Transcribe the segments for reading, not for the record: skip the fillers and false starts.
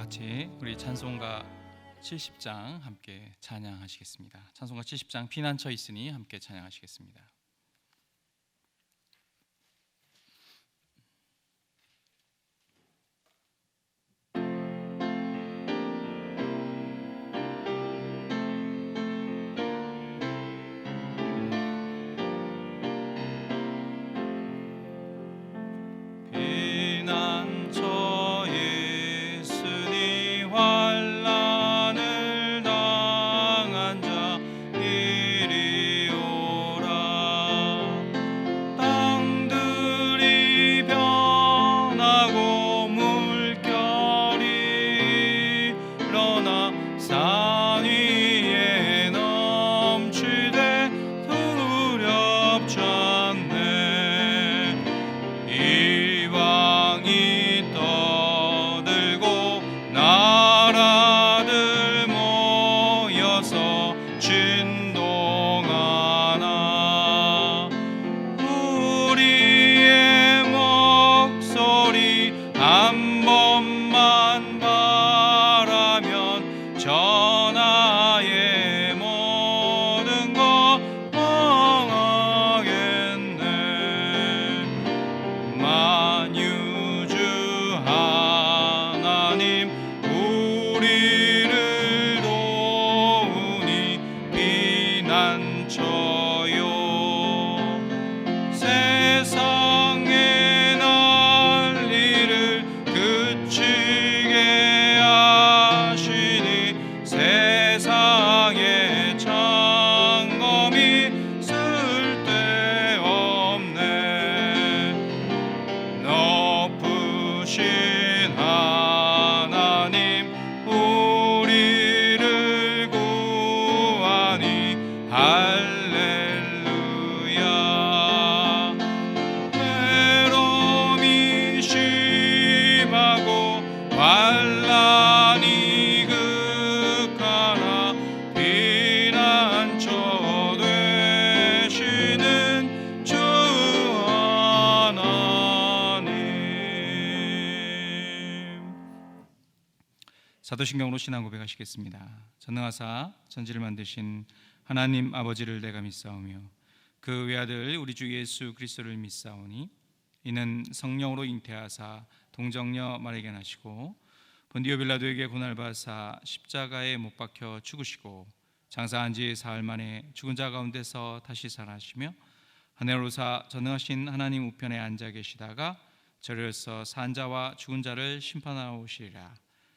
같이 우리 찬송가 70장 함께 찬양하시겠습니다. 찬송가 70장 피난처 있으니 함께 찬양하시겠습니다. 사도신경으로 신앙 고백하시겠습니다. 전능하사 천지를 만드신 하나님 아버지를 내가 믿사오며 그 외아들 우리 주 예수 그리스도를 믿사오니 이는 성령으로 잉태하사 동정녀 마리아에게 나시고 본디오 빌라도에게 고난을 받으사 십자가에 못 박혀 죽으시고 장사한 지 사흘 만에 죽은 자 가운데서 다시 살아나시며 하늘로 오사 전능하신 하나님 우편에 앉아 계시다가 저리로서 산 자와 죽은 자를 심판하러 오시리라.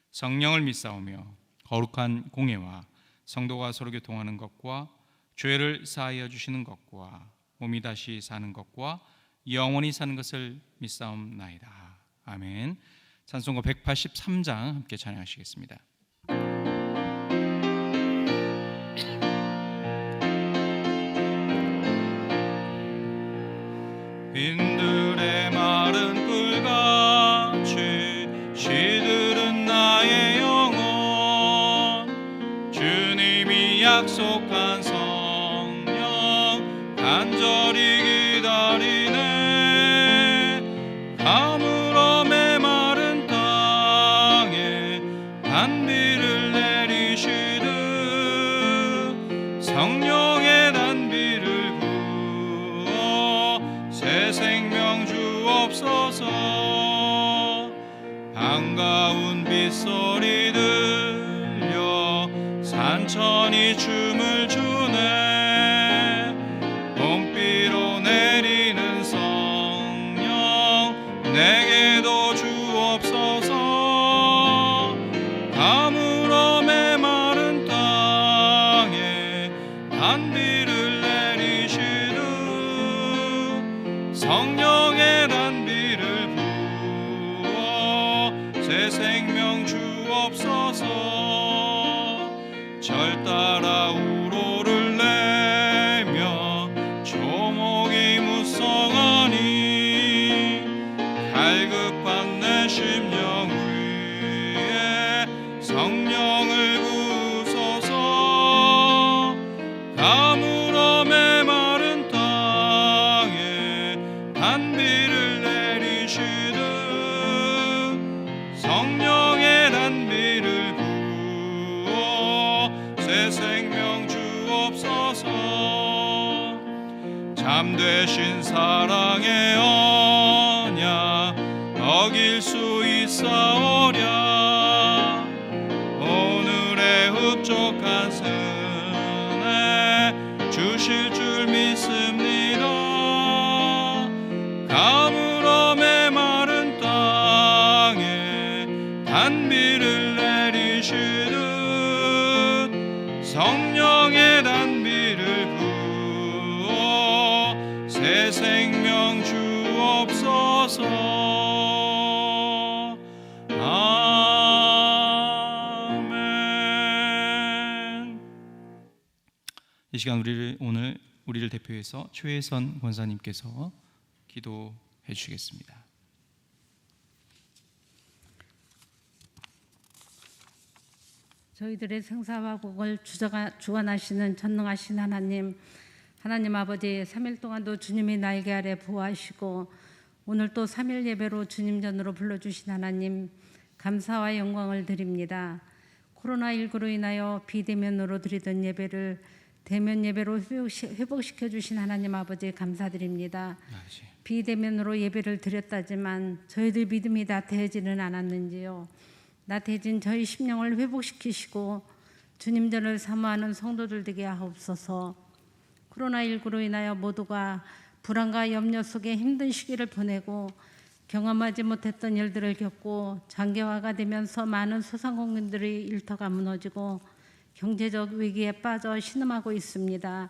성령을 믿사오며 거룩한 공예와 성도가 서로 교통하는 것과 죄를 사하여 주시는 것과 몸이 다시 사는 것과 영원히 사는 것을 믿사옵나이다. 아멘. 찬송가 183장 함께 찬양하시겠습니다. 빈들의 마른 꿀같이 시들은 나의 영혼 주님이 약속한 성령 간절히 기다리네. 가물어 메마른 땅에 단비를 내리시듯 성령의 단비를 부어 새 생명 주옵소서. 반가운 빗소리 들려 산천이 춤을 추네. 봄비로 내리는 성령 내게도 주옵소서. 가물어 메마른 땅에 단비를 내리시듯 성령의 단비를 부어 새 생명 주옵소서. 절 따라 우로를 내며 조목이 무성하니 갈급한 내 심령 위에 성령을 부으소서. 가물어 메마른 땅에 단비를 내리시듯 성령의 단비 참되신 사랑의 언약 어길 수 있사오랴. 오늘의 흡족한 은혜 주실 줄 믿습니다. 가물어 메마른 땅에 단비를 내리시듯 성령의 단비를 부어 새 생명 주옵소서. 아멘. 이 시간 오늘 우리를 대표해서 최혜선 권사님께서 기도해 주시겠습니다. 저희들의 생사와 복을 주관하시는 전능하신 하나님 아버지, 3일 동안도 주님이 날개 아래 보호하시고 오늘 또 3일 예배로 주님 전으로 불러주신 하나님 감사와 영광을 드립니다. 코로나19로 인하여 비대면으로 드리던 예배를 대면 예배로 회복시켜 주신 하나님 아버지 감사드립니다. 비대면으로 예배를 드렸다지만 저희들 믿음이 나태해지는 않았는지요. 나태해진 저희 심령을 회복시키시고 주님 전을 사모하는 성도들 되게 하옵소서. 코로나19로 인하여 모두가 불안과 염려 속에 힘든 시기를 보내고 경험하지 못했던 일들을 겪고 장기화가 되면서 많은 소상공인들의 일터가 무너지고 경제적 위기에 빠져 신음하고 있습니다.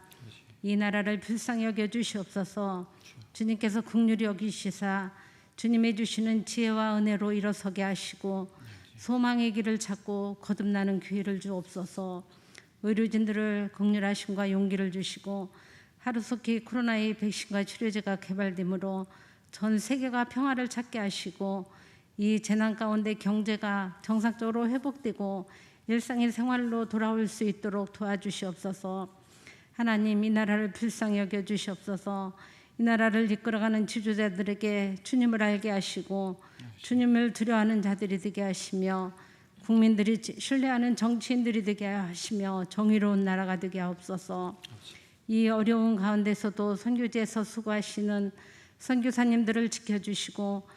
이 나라를 불쌍히 여겨 주시옵소서. 주님께서 긍휼히 여기시사 주님의 주시는 지혜와 은혜로 일어서게 하시고 소망의 길을 찾고 거듭나는 기회를 주옵소서. 의료진들을 긍휼하심과 용기를 주시고 하루속히 코로나의 백신과 치료제가 개발되므로 전 세계가 평화를 찾게 하시고 이 재난 가운데 경제가 정상적으로 회복되고 일상의 생활로 돌아올 수 있도록 도와주시옵소서. 하나님, 이 나라를 불쌍히 여겨주시옵소서. 이 나라를 이끌어가는 지도자들에게 주님을 알게 하시고 주님을 두려워하는 자들이 되게 하시며 국민들이 신뢰하는 정치인들이 되게 하시며 정의로운 나라가 되게 하옵소서. 이 어려운 가운데서도 선교지에서 수고하시는 선교사님들을 지켜주시고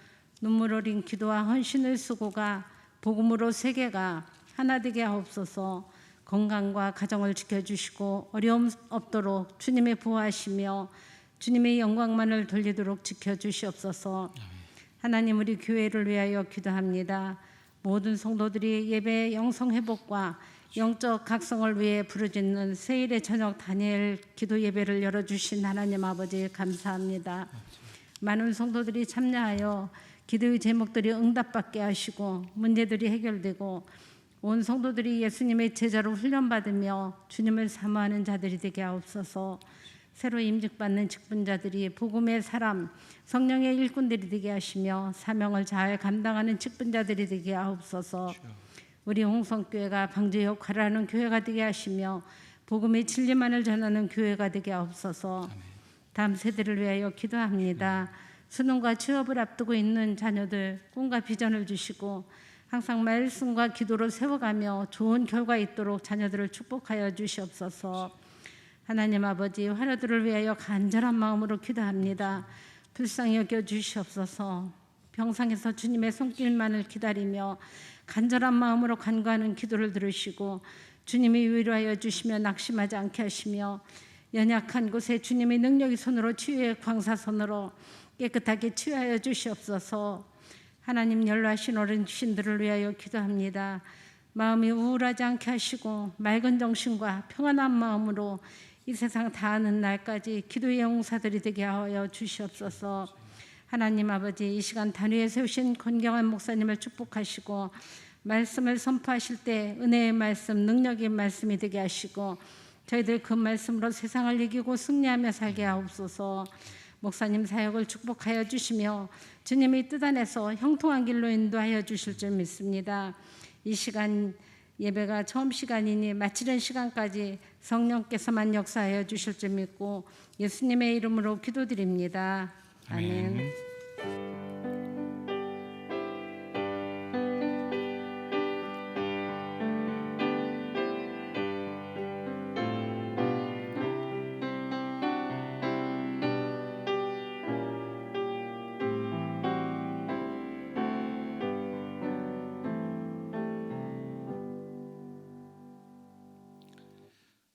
눈물 어린 기도와 헌신의 수고가 복음으로 세계가 하나 되게 하옵소서. 건강과 가정을 지켜주시고 어려움 없도록 주님의 보호하시며 주님의 영광만을 돌리도록 지켜주시옵소서. 하나님, 우리 교회를 위하여 기도합니다. 모든 성도들이 예배의 영성 회복과 영적 각성을 위해 부르짖는 세일의 저녁 다니엘 기도 예배를 열어주신 하나님 아버지 감사합니다. 많은 성도들이 참여하여 기도의 제목들이 응답받게 하시고 문제들이 해결되고 온 성도들이 예수님의 제자로 훈련받으며 주님을 사모하는 자들이 되게 하옵소서. 새로 임직받는 직분자들이 복음의 사람, 성령의 일꾼들이 되게 하시며 사명을 잘 감당하는 직분자들이 되게 하옵소서. 우리 홍성교회가 방주 역할을 하는 교회가 되게 하시며 복음의 진리만을 전하는 교회가 되게 하옵소서. 다음 세대를 위하여 기도합니다. 수능과 취업을 앞두고 있는 자녀들 꿈과 비전을 주시고 항상 말씀과 기도로 세워가며 좋은 결과 있도록 자녀들을 축복하여 주시옵소서. 하나님 아버지, 환우들을 위하여 간절한 마음으로 기도합니다. 불쌍히 여겨 주시옵소서. 병상에서 주님의 손길만을 기다리며 간절한 마음으로 간구하는 기도를 들으시고 주님이 위로하여 주시며 낙심하지 않게 하시며 연약한 곳에 주님의 능력의 손으로 치유의 광사손으로 깨끗하게 치유하여 주시옵소서. 하나님, 연로하신 어르신들을 위하여 기도합니다. 마음이 우울하지 않게 하시고 맑은 정신과 평안한 마음으로 이 세상 다하는 날까지 기도의 용사들이 되게 하여 주시옵소서. 하나님 아버지, 이 시간 단위에 세우신 권경한 목사님을 축복하시고 말씀을 선포하실 때 은혜의 말씀, 능력의 말씀이 되게 하시고 저희들 그 말씀으로 세상을 이기고 승리하며 살게 하옵소서. 목사님 사역을 축복하여 주시며 주님의 뜻 안에서 형통한 길로 인도하여 주실 줄 믿습니다. 이 시간 예배가 처음 시간이니 마치는 시간까지 성령께서만 역사하여 주실 줄 믿고 예수님의 이름으로 기도드립니다. 아멘.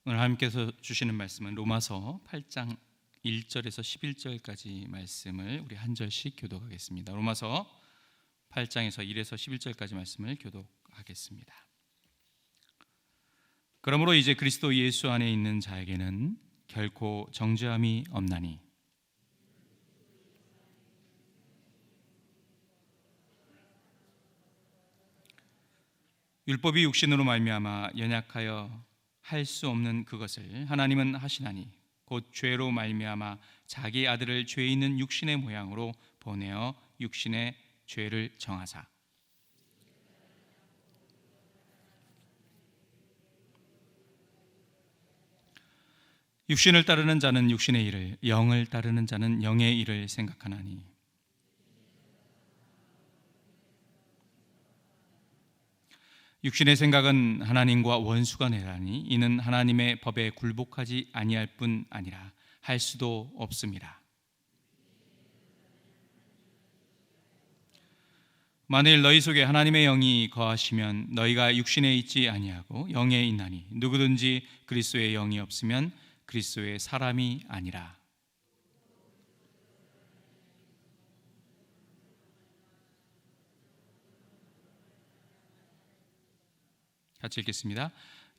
오늘 하나님께서 주시는 말씀은 로마서 8장 1절에서 11절까지 말씀을 우리 한 절씩 교독하겠습니다. 로마서 8장에서 1에서 11절까지 말씀을 교독하겠습니다. 그러므로 이제 그리스도 예수 안에 있는 자에게는 결코 정죄함이 없나니 율법이 육신으로 말미암아 연약하여 할 수 없는 그것을 하나님은 하시나니 곧 죄로 말미암아 자기 아들을 죄 있는 육신의 모양으로 보내어 육신의 죄를 정하사 육신을 따르는 자는 육신의 일을, 영을 따르는 자는 영의 일을 생각하나니 육신의 생각은 하나님과 원수가 되나니 이는 하나님의 법에 굴복하지 아니할 뿐 아니라 할 수도 없습니다. 만일 너희 속에 하나님의 영이 거하시면 너희가 육신에 있지 아니하고 영에 있나니 누구든지 그리스도의 영이 없으면 그리스도의 사람이 아니라. 같이 읽겠습니다.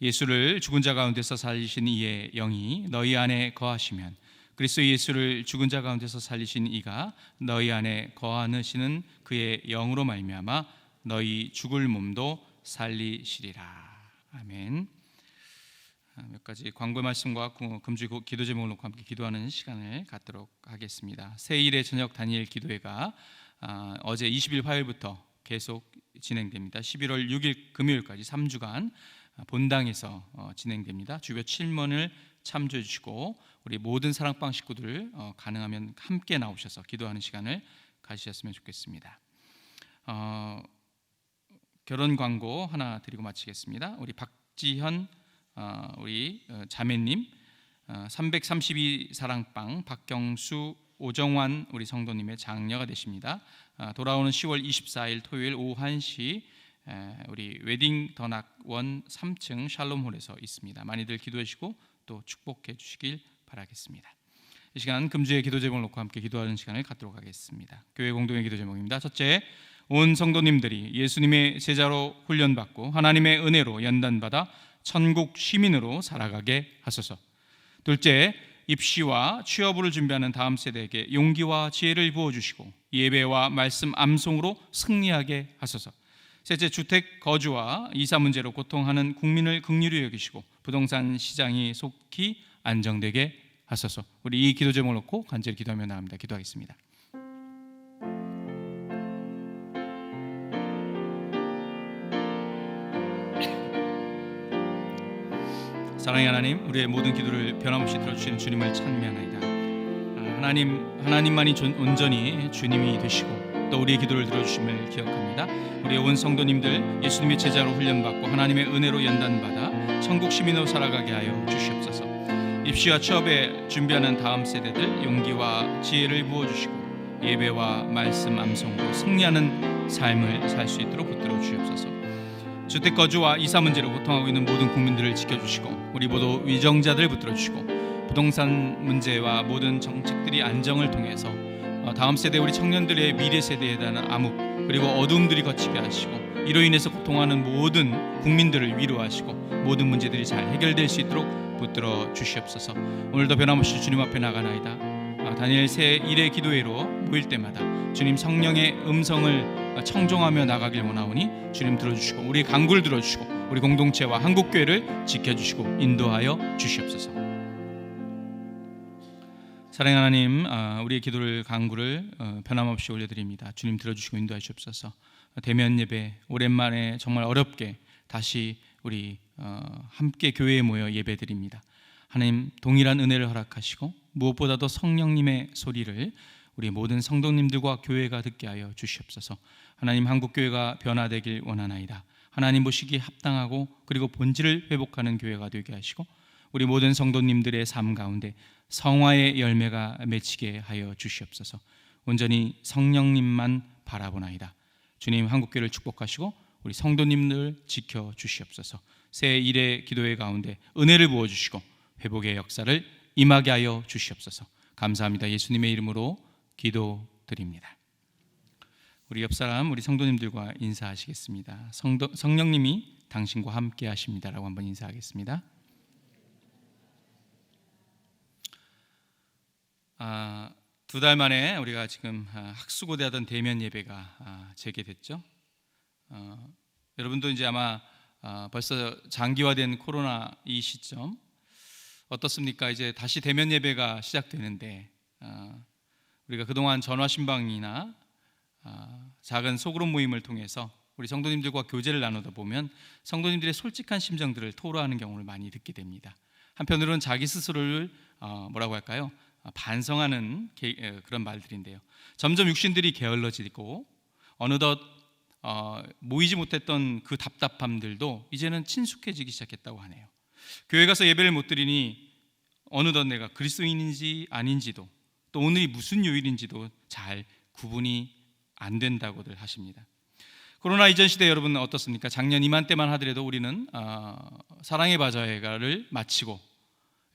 예수를 죽은 자 가운데서 살리신 이의 영이 너희 안에 거하시면 그리스도 예수를 죽은 자 가운데서 살리신 이가 너희 안에 거하시는 그의 영으로 말미암아 너희 죽을 몸도 살리시리라. 아멘. 몇 가지 광고 말씀과 금주 기도 제목을 놓고 함께 기도하는 시간을 갖도록 하겠습니다. 새일의 저녁 다니엘 기도회가 어제 20일 화요일부터 계속 진행됩니다. 11월 6일 금요일까지 3주간 본당에서 진행됩니다. 주변 7문을 참조해 주시고 우리 모든 사랑방 식구들 가능하면 함께 나오셔서 기도하는 시간을 가지셨으면 좋겠습니다. 결혼 광고 하나 드리고 마치겠습니다. 우리 박지현 우리 자매님 332 사랑방 박경수 오정환 우리 성도님의 장녀가 되십니다. 돌아오는 10월 24일 토요일 오후 1시 우리 웨딩 더낙원 3층 샬롬홀에서 있습니다. 많이들 기도해 주시고 또 축복해 주시길 바라겠습니다. 이 시간 금주의 기도 제목을 놓고 함께 기도하는 시간을 갖도록 하겠습니다. 교회 공동의 기도 제목입니다. 첫째, 온 성도님들이 예수님의 제자로 훈련받고 하나님의 은혜로 연단받아 천국 시민으로 살아가게 하소서. 둘째, 입시와 취업을 준비하는 다음 세대에게 용기와 지혜를 부어주시고 예배와 말씀 암송으로 승리하게 하소서. 셋째, 주택 거주와 이사 문제로 고통하는 국민을 긍휼히 여기시고 부동산 시장이 속히 안정되게 하소서. 우리 이 기도 제목을 놓고 간절히 기도하며 나갑니다. 기도하겠습니다. 사랑의 하나님, 우리의 모든 기도를 변함없이 들어주시는 주님을 찬미하나이다. 하나님만이 온전히 주님이 되시고 또 우리의 기도를 들어주심을 기억합니다. 우리의 온 성도님들 예수님의 제자로 훈련받고 하나님의 은혜로 연단받아 천국 시민으로 살아가게 하여 주시옵소서. 입시와 취업에 준비하는 다음 세대들 용기와 지혜를 부어주시고 예배와 말씀 암송으로 승리하는 삶을 살 수 있도록 붙들어 주시옵소서. 주택 거주와 이사 문제로 고통하고 있는 모든 국민들을 지켜주시고 우리 모두 위정자들 붙들어 주시고 부동산 문제와 모든 정책들이 안정을 통해서 다음 세대 우리 청년들의 미래 세대에 대한 암흑 그리고 어두움들이 거치게 하시고 이로 인해서 고통하는 모든 국민들을 위로하시고 모든 문제들이 잘 해결될 수 있도록 붙들어 주시옵소서. 오늘도 변함없이 주님 앞에 나가나이다. 다니엘 새 일의 기도회로 모일 때마다 주님 성령의 음성을 청종하며 나가길 원하오니 주님 들어주시고 우리 간구를 들어주시고 우리 공동체와 한국교회를 지켜주시고 인도하여 주시옵소서. 사랑하는 하나님, 우리의 기도를 간구를 변함없이 올려드립니다. 주님 들어주시고 인도하여 주옵소서. 대면 예배 오랜만에 정말 어렵게 다시 우리 함께 교회에 모여 예배드립니다. 하나님 동일한 은혜를 허락하시고 무엇보다도 성령님의 소리를 우리 모든 성도님들과 교회가 듣게 하여 주시옵소서. 하나님 한국교회가 변화되길 원하나이다. 하나님 보시기에 합당하고 그리고 본질을 회복하는 교회가 되게 하시고 우리 모든 성도님들의 삶 가운데 성화의 열매가 맺히게 하여 주시옵소서. 온전히 성령님만 바라보나이다. 주님 한국교회를 축복하시고 우리 성도님들 지켜주시옵소서. 새 일의 기도회 가운데 은혜를 부어주시고 회복의 역사를 임하게 하여 주시옵소서. 감사합니다. 예수님의 이름으로 기도드립니다. 우리 옆사람, 우리 성도님들과 인사하시겠습니다. 성령님이 당신과 함께 하십니다라고 한번 인사하겠습니다. 두 달 만에 우리가 지금 학수고대하던 대면 예배가 재개됐죠. 여러분도 이제 아마 벌써 장기화된 코로나 이 시점 어떻습니까? 이제 다시 대면 예배가 시작되는데 우리가 그동안 전화 신방이나 작은 소그룹 모임을 통해서 우리 성도님들과 교제를 나누다 보면 성도님들의 솔직한 심정들을 토로하는 경우를 많이 듣게 됩니다. 한편으로는 자기 스스로를 뭐라고 할까요? 반성하는 그런 말들인데요. 점점 육신들이 게을러지고 어느덧 모이지 못했던 그 답답함들도 이제는 친숙해지기 시작했다고 하네요. 교회 가서 예배를 못 드리니 어느덧 내가 그리스도인인지 아닌지도 또 오늘이 무슨 요일인지도 잘 구분이 안 된다고들 하십니다. 코로나 이전 시대 여러분은 어떻습니까? 작년 이맘때만 하더라도 우리는 사랑의 바자회를 마치고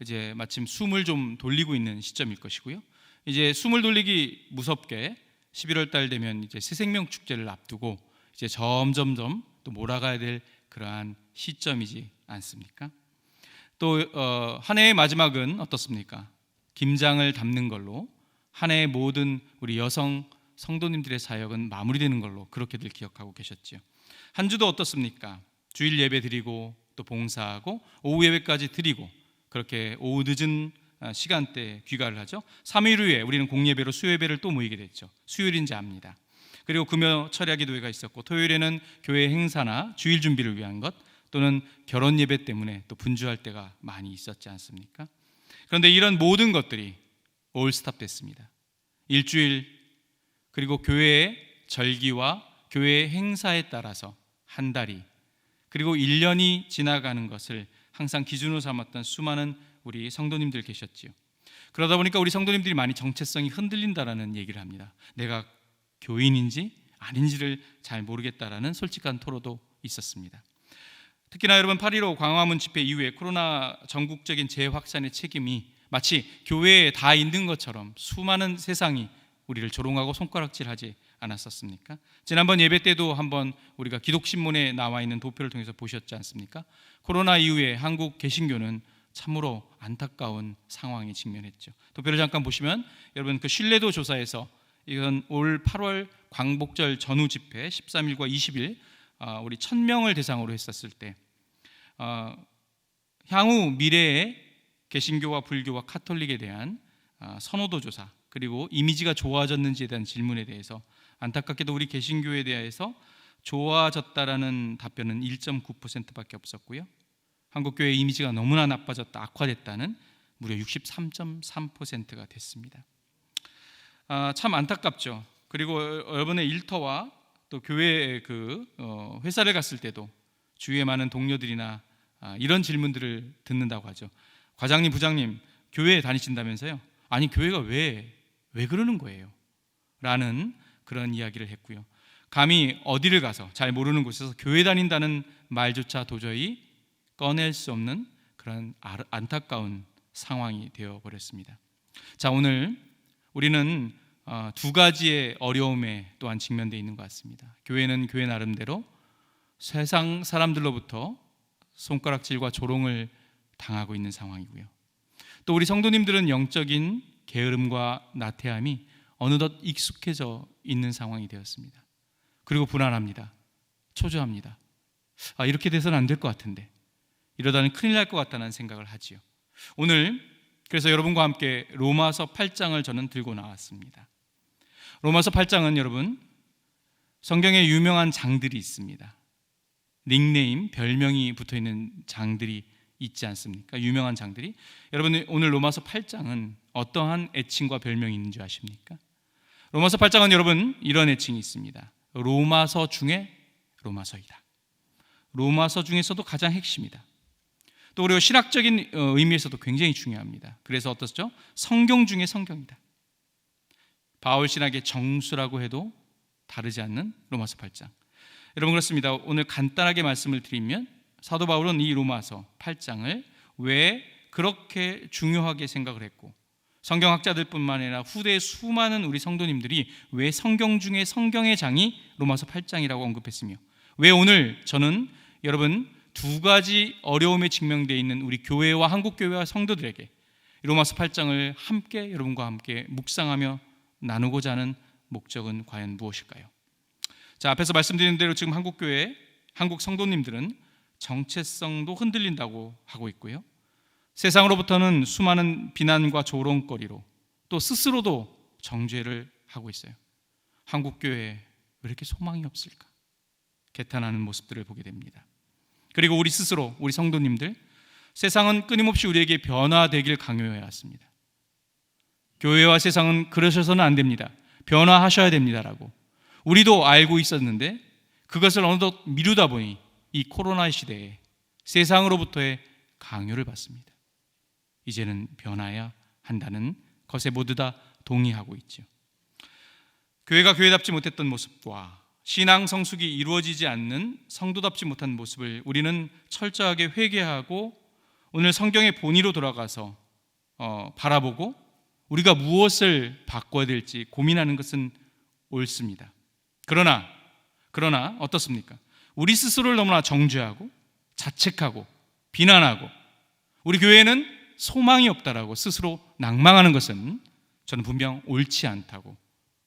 이제 마침 숨을 좀 돌리고 있는 시점일 것이고요. 이제 숨을 돌리기 무섭게 11월 달 되면 이제 새생명 축제를 앞두고 이제 점점점 또 몰아가야 될 그러한 시점이지 않습니까? 또 한 해의 마지막은 어떻습니까? 김장을 담는 걸로 한 해의 모든 우리 여성 성도님들의 사역은 마무리되는 걸로 그렇게들 기억하고 계셨지요. 한 주도 어떻습니까? 주일 예배 드리고 또 봉사하고 오후 예배까지 드리고 그렇게 오후 늦은 시간대에 귀가를 하죠. 3일 후에 우리는 공예배로 수요예배를 또 모이게 됐죠. 수요일인지 압니다. 그리고 금요 철야 기도회가 있었고 토요일에는 교회 행사나 주일 준비를 위한 것 또는 결혼 예배 때문에 또 분주할 때가 많이 있었지 않습니까? 그런데 이런 모든 것들이 올 스탑됐습니다. 일주일 그리고 교회의 절기와 교회의 행사에 따라서 한 달이 그리고 1년이 지나가는 것을 항상 기준으로 삼았던 수많은 우리 성도님들 계셨지요. 그러다 보니까 우리 성도님들이 많이 정체성이 흔들린다라는 얘기를 합니다. 내가 교인인지 아닌지를 잘 모르겠다라는 솔직한 토로도 있었습니다. 특히나 여러분 8.15 광화문 집회 이후에 코로나 전국적인 재확산의 책임이 마치 교회에 다 있는 것처럼 수많은 세상이 우리를 조롱하고 손가락질하지 않았었습니까? 지난번 예배 때도 한번 우리가 기독신문에 나와 있는 도표를 통해서 보셨지 않습니까? 코로나 이후에 한국 개신교는 참으로 안타까운 상황에 직면했죠. 도표를 잠깐 보시면 여러분 그 신뢰도 조사에서 이건 올 8월 광복절 전후 집회 13일과 20일 우리 1000명을 대상으로 했었을 때 향후 미래의 개신교와 불교와 카톨릭에 대한 선호도 조사 그리고 이미지가 좋아졌는지에 대한 질문에 대해서 안타깝게도 우리 개신교에 대해서 좋아졌다라는 답변은 1.9%밖에 없었고요. 한국교회의 이미지가 너무나 나빠졌다, 악화됐다는 무려 63.3%가 됐습니다. 참 안타깝죠. 그리고 여러분의 일터와 또 교회의 회사를 갔을 때도 주위에 많은 동료들이나 이런 질문들을 듣는다고 하죠. 과장님, 부장님, 교회에 다니신다면서요? 아니 교회가 왜 그러는 거예요? 라는 그런 이야기를 했고요. 감히 어디를 가서 잘 모르는 곳에서 교회 다닌다는 말조차 도저히 꺼낼 수 없는 그런 안타까운 상황이 되어버렸습니다. 자, 오늘 우리는 두 가지의 어려움에 또한 직면되어 있는 것 같습니다. 교회는 교회 나름대로 세상 사람들로부터 손가락질과 조롱을 당하고 있는 상황이고요. 또 우리 성도님들은 영적인 게으름과 나태함이 어느덧 익숙해져 있는 상황이 되었습니다. 그리고 불안합니다. 초조합니다. 이렇게 돼서는 안 될 것 같은데 이러다는 큰일 날 것 같다는 생각을 하지요. 오늘 그래서 여러분과 함께 로마서 8장을 저는 들고 나왔습니다. 로마서 8장은 여러분 성경에 유명한 장들이 있습니다. 닉네임, 별명이 붙어있는 장들이 있지 않습니까? 유명한 장들이. 여러분 오늘 로마서 8장은 어떠한 애칭과 별명이 있는지 아십니까? 로마서 8장은 여러분 이런 애칭이 있습니다. 로마서 중에 로마서이다. 로마서 중에서도 가장 핵심이다. 또 그리고 신학적인 의미에서도 굉장히 중요합니다. 그래서 어떻죠? 성경 중에 성경이다. 바울 신학의 정수라고 해도 다르지 않는 로마서 8장. 여러분 그렇습니다. 오늘 간단하게 말씀을 드리면 사도 바울은 이 로마서 8장을 왜 그렇게 중요하게 생각을 했고, 성경학자들뿐만 아니라 후대의 수많은 우리 성도님들이 왜 성경 중에 성경의 장이 로마서 8장이라고 언급했으며, 왜 오늘 저는 여러분 두 가지 어려움에 직면되어 있는 우리 교회와 한국교회와 성도들에게 로마서 8장을 함께 여러분과 함께 묵상하며 나누고자 하는 목적은 과연 무엇일까요? 자, 앞에서 말씀드린 대로 지금 한국교회, 한국 성도님들은 정체성도 흔들린다고 하고 있고요, 세상으로부터는 수많은 비난과 조롱거리로 또 스스로도 정죄를 하고 있어요. 한국교회에 왜 이렇게 소망이 없을까? 개탄하는 모습들을 보게 됩니다. 그리고 우리 스스로, 우리 성도님들, 세상은 끊임없이 우리에게 변화되길 강요해야 했습니다. 교회와 세상은 그러셔서는 안 됩니다, 변화하셔야 됩니다라고 우리도 알고 있었는데, 그것을 어느덧 미루다 보니 이 코로나 시대에 세상으로부터의 강요를 받습니다. 이제는 변화해야 한다는 것에 모두 다 동의하고 있죠. 교회가 교회답지 못했던 모습과 신앙 성숙이 이루어지지 않는 성도답지 못한 모습을 우리는 철저하게 회개하고 오늘 성경의 본의로 돌아가서 바라보고 우리가 무엇을 바꿔야 될지 고민하는 것은 옳습니다. 그러나 어떻습니까? 우리 스스로를 너무나 정죄하고 자책하고 비난하고 우리 교회는 소망이 없다라고 스스로 낭망하는 것은 저는 분명 옳지 않다고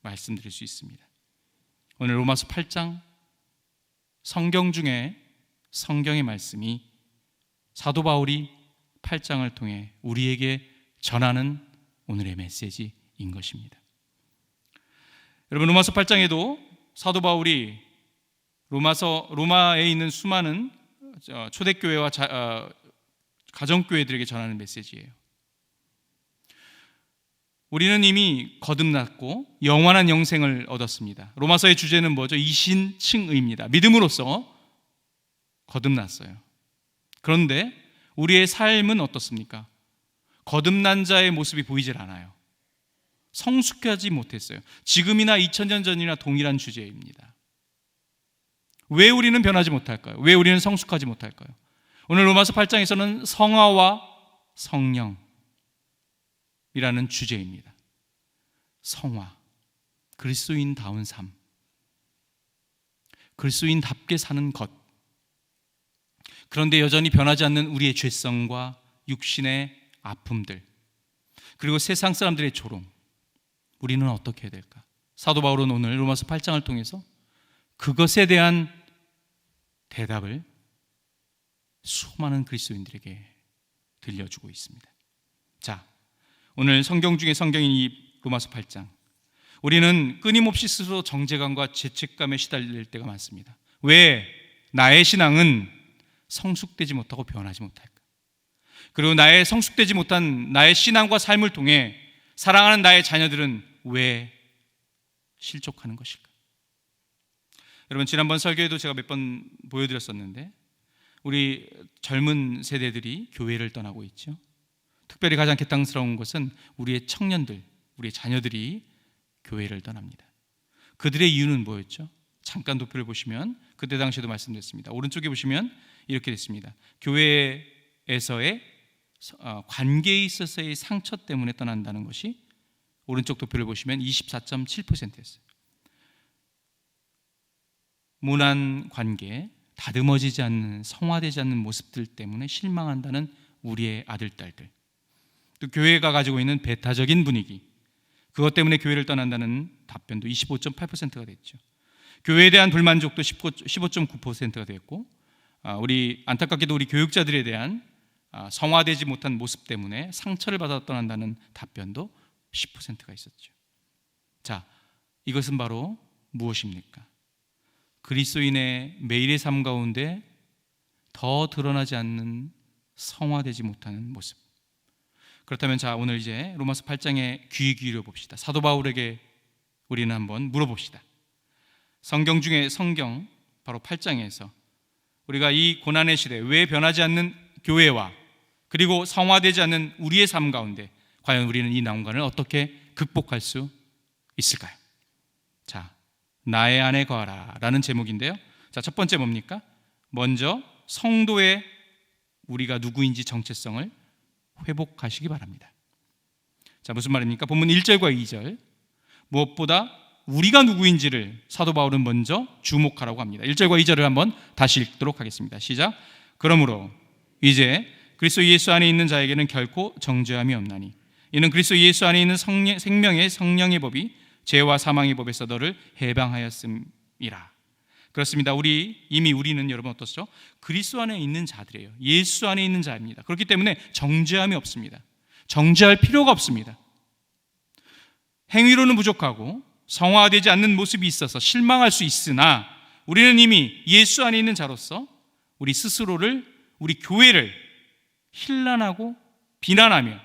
말씀드릴 수 있습니다. 오늘 로마서 8장, 성경 중에 성경의 말씀이 사도 바울이 8장을 통해 우리에게 전하는 오늘의 메시지인 것입니다. 여러분, 로마서 8장에도 사도 바울이 로마에 있는 수많은 초대교회와 가정교회들에게 전하는 메시지예요. 우리는 이미 거듭났고 영원한 영생을 얻었습니다. 로마서의 주제는 뭐죠? 이신칭의입니다. 믿음으로써 거듭났어요. 그런데 우리의 삶은 어떻습니까? 거듭난 자의 모습이 보이질 않아요. 성숙하지 못했어요. 지금이나 2000년 전이나 동일한 주제입니다. 왜 우리는 변하지 못할까요? 왜 우리는 성숙하지 못할까요? 오늘 로마서 8장에서는 성화와 성령이라는 주제입니다. 성화, 그리스도인다운 삶, 그리스도인답게 사는 것. 그런데 여전히 변하지 않는 우리의 죄성과 육신의 아픔들, 그리고 세상 사람들의 조롱, 우리는 어떻게 해야 될까? 사도 바울은 오늘 로마서 8장을 통해서 그것에 대한 대답을 수많은 그리스도인들에게 들려주고 있습니다. 자, 오늘 성경 중에 성경인 이 로마서 8장, 우리는 끊임없이 스스로 정죄감과 죄책감에 시달릴 때가 많습니다. 왜 나의 신앙은 성숙되지 못하고 변하지 못할까? 그리고 나의 성숙되지 못한 나의 신앙과 삶을 통해 사랑하는 나의 자녀들은 왜 실족하는 것일까? 여러분, 지난번 설교에도 제가 몇 번 보여드렸었는데 우리 젊은 세대들이 교회를 떠나고 있죠. 특별히 가장 개탄스러운 것은 우리의 청년들, 우리의 자녀들이 교회를 떠납니다. 그들의 이유는 뭐였죠? 잠깐 도표를 보시면 그때 당시에도 말씀드렸습니다. 오른쪽에 보시면 이렇게 됐습니다. 교회에서의 관계에 있어서의 상처 때문에 떠난다는 것이 오른쪽 도표를 보시면 24.7%였어요. 무난 관계, 다듬어지지 않는, 성화되지 않는 모습들 때문에 실망한다는 우리의 아들, 딸들. 또 교회가 가지고 있는 배타적인 분위기, 그것 때문에 교회를 떠난다는 답변도 25.8%가 됐죠. 교회에 대한 불만족도 15.9%가 됐고, 우리 안타깝게도 우리 교육자들에 대한 성화되지 못한 모습 때문에 상처를 받아 떠난다는 답변도 10%가 있었죠. 자, 이것은 바로 무엇입니까? 그리스도인의 매일의 삶 가운데 더 드러나지 않는 성화되지 못하는 모습. 그렇다면 자, 오늘 이제 로마서 8장에 귀 기울여 봅시다. 사도 바울에게 우리는 한번 물어봅시다. 성경 중에 성경 바로 8장에서 우리가 이 고난의 시대, 왜 변하지 않는 교회와 그리고 성화되지 않는 우리의 삶 가운데 과연 우리는 이 난관을 어떻게 극복할 수 있을까요? 자, 나의 안에 거하라 라는 제목인데요. 자, 첫 번째 뭡니까? 먼저 성도의 우리가 누구인지 정체성을 회복하시기 바랍니다. 자, 무슨 말입니까? 본문 1절과 2절, 무엇보다 우리가 누구인지를 사도 바울은 먼저 주목하라고 합니다. 1절과 2절을 한번 다시 읽도록 하겠습니다. 시작. 그러므로 이제 그리스도 예수 안에 있는 자에게는 결코 정죄함이 없나니 이는 그리스도 예수 안에 있는 생명의 성령의 법이 죄와 사망의 법에서 너를 해방하였음이라. 그렇습니다. 우리는 여러분 어떻죠? 그리스도 안에 있는 자들이에요. 예수 안에 있는 자입니다. 그렇기 때문에 정죄함이 없습니다. 정죄할 필요가 없습니다. 행위로는 부족하고 성화되지 않는 모습이 있어서 실망할 수 있으나 우리는 이미 예수 안에 있는 자로서 우리 스스로를, 우리 교회를 힐난하고 비난하며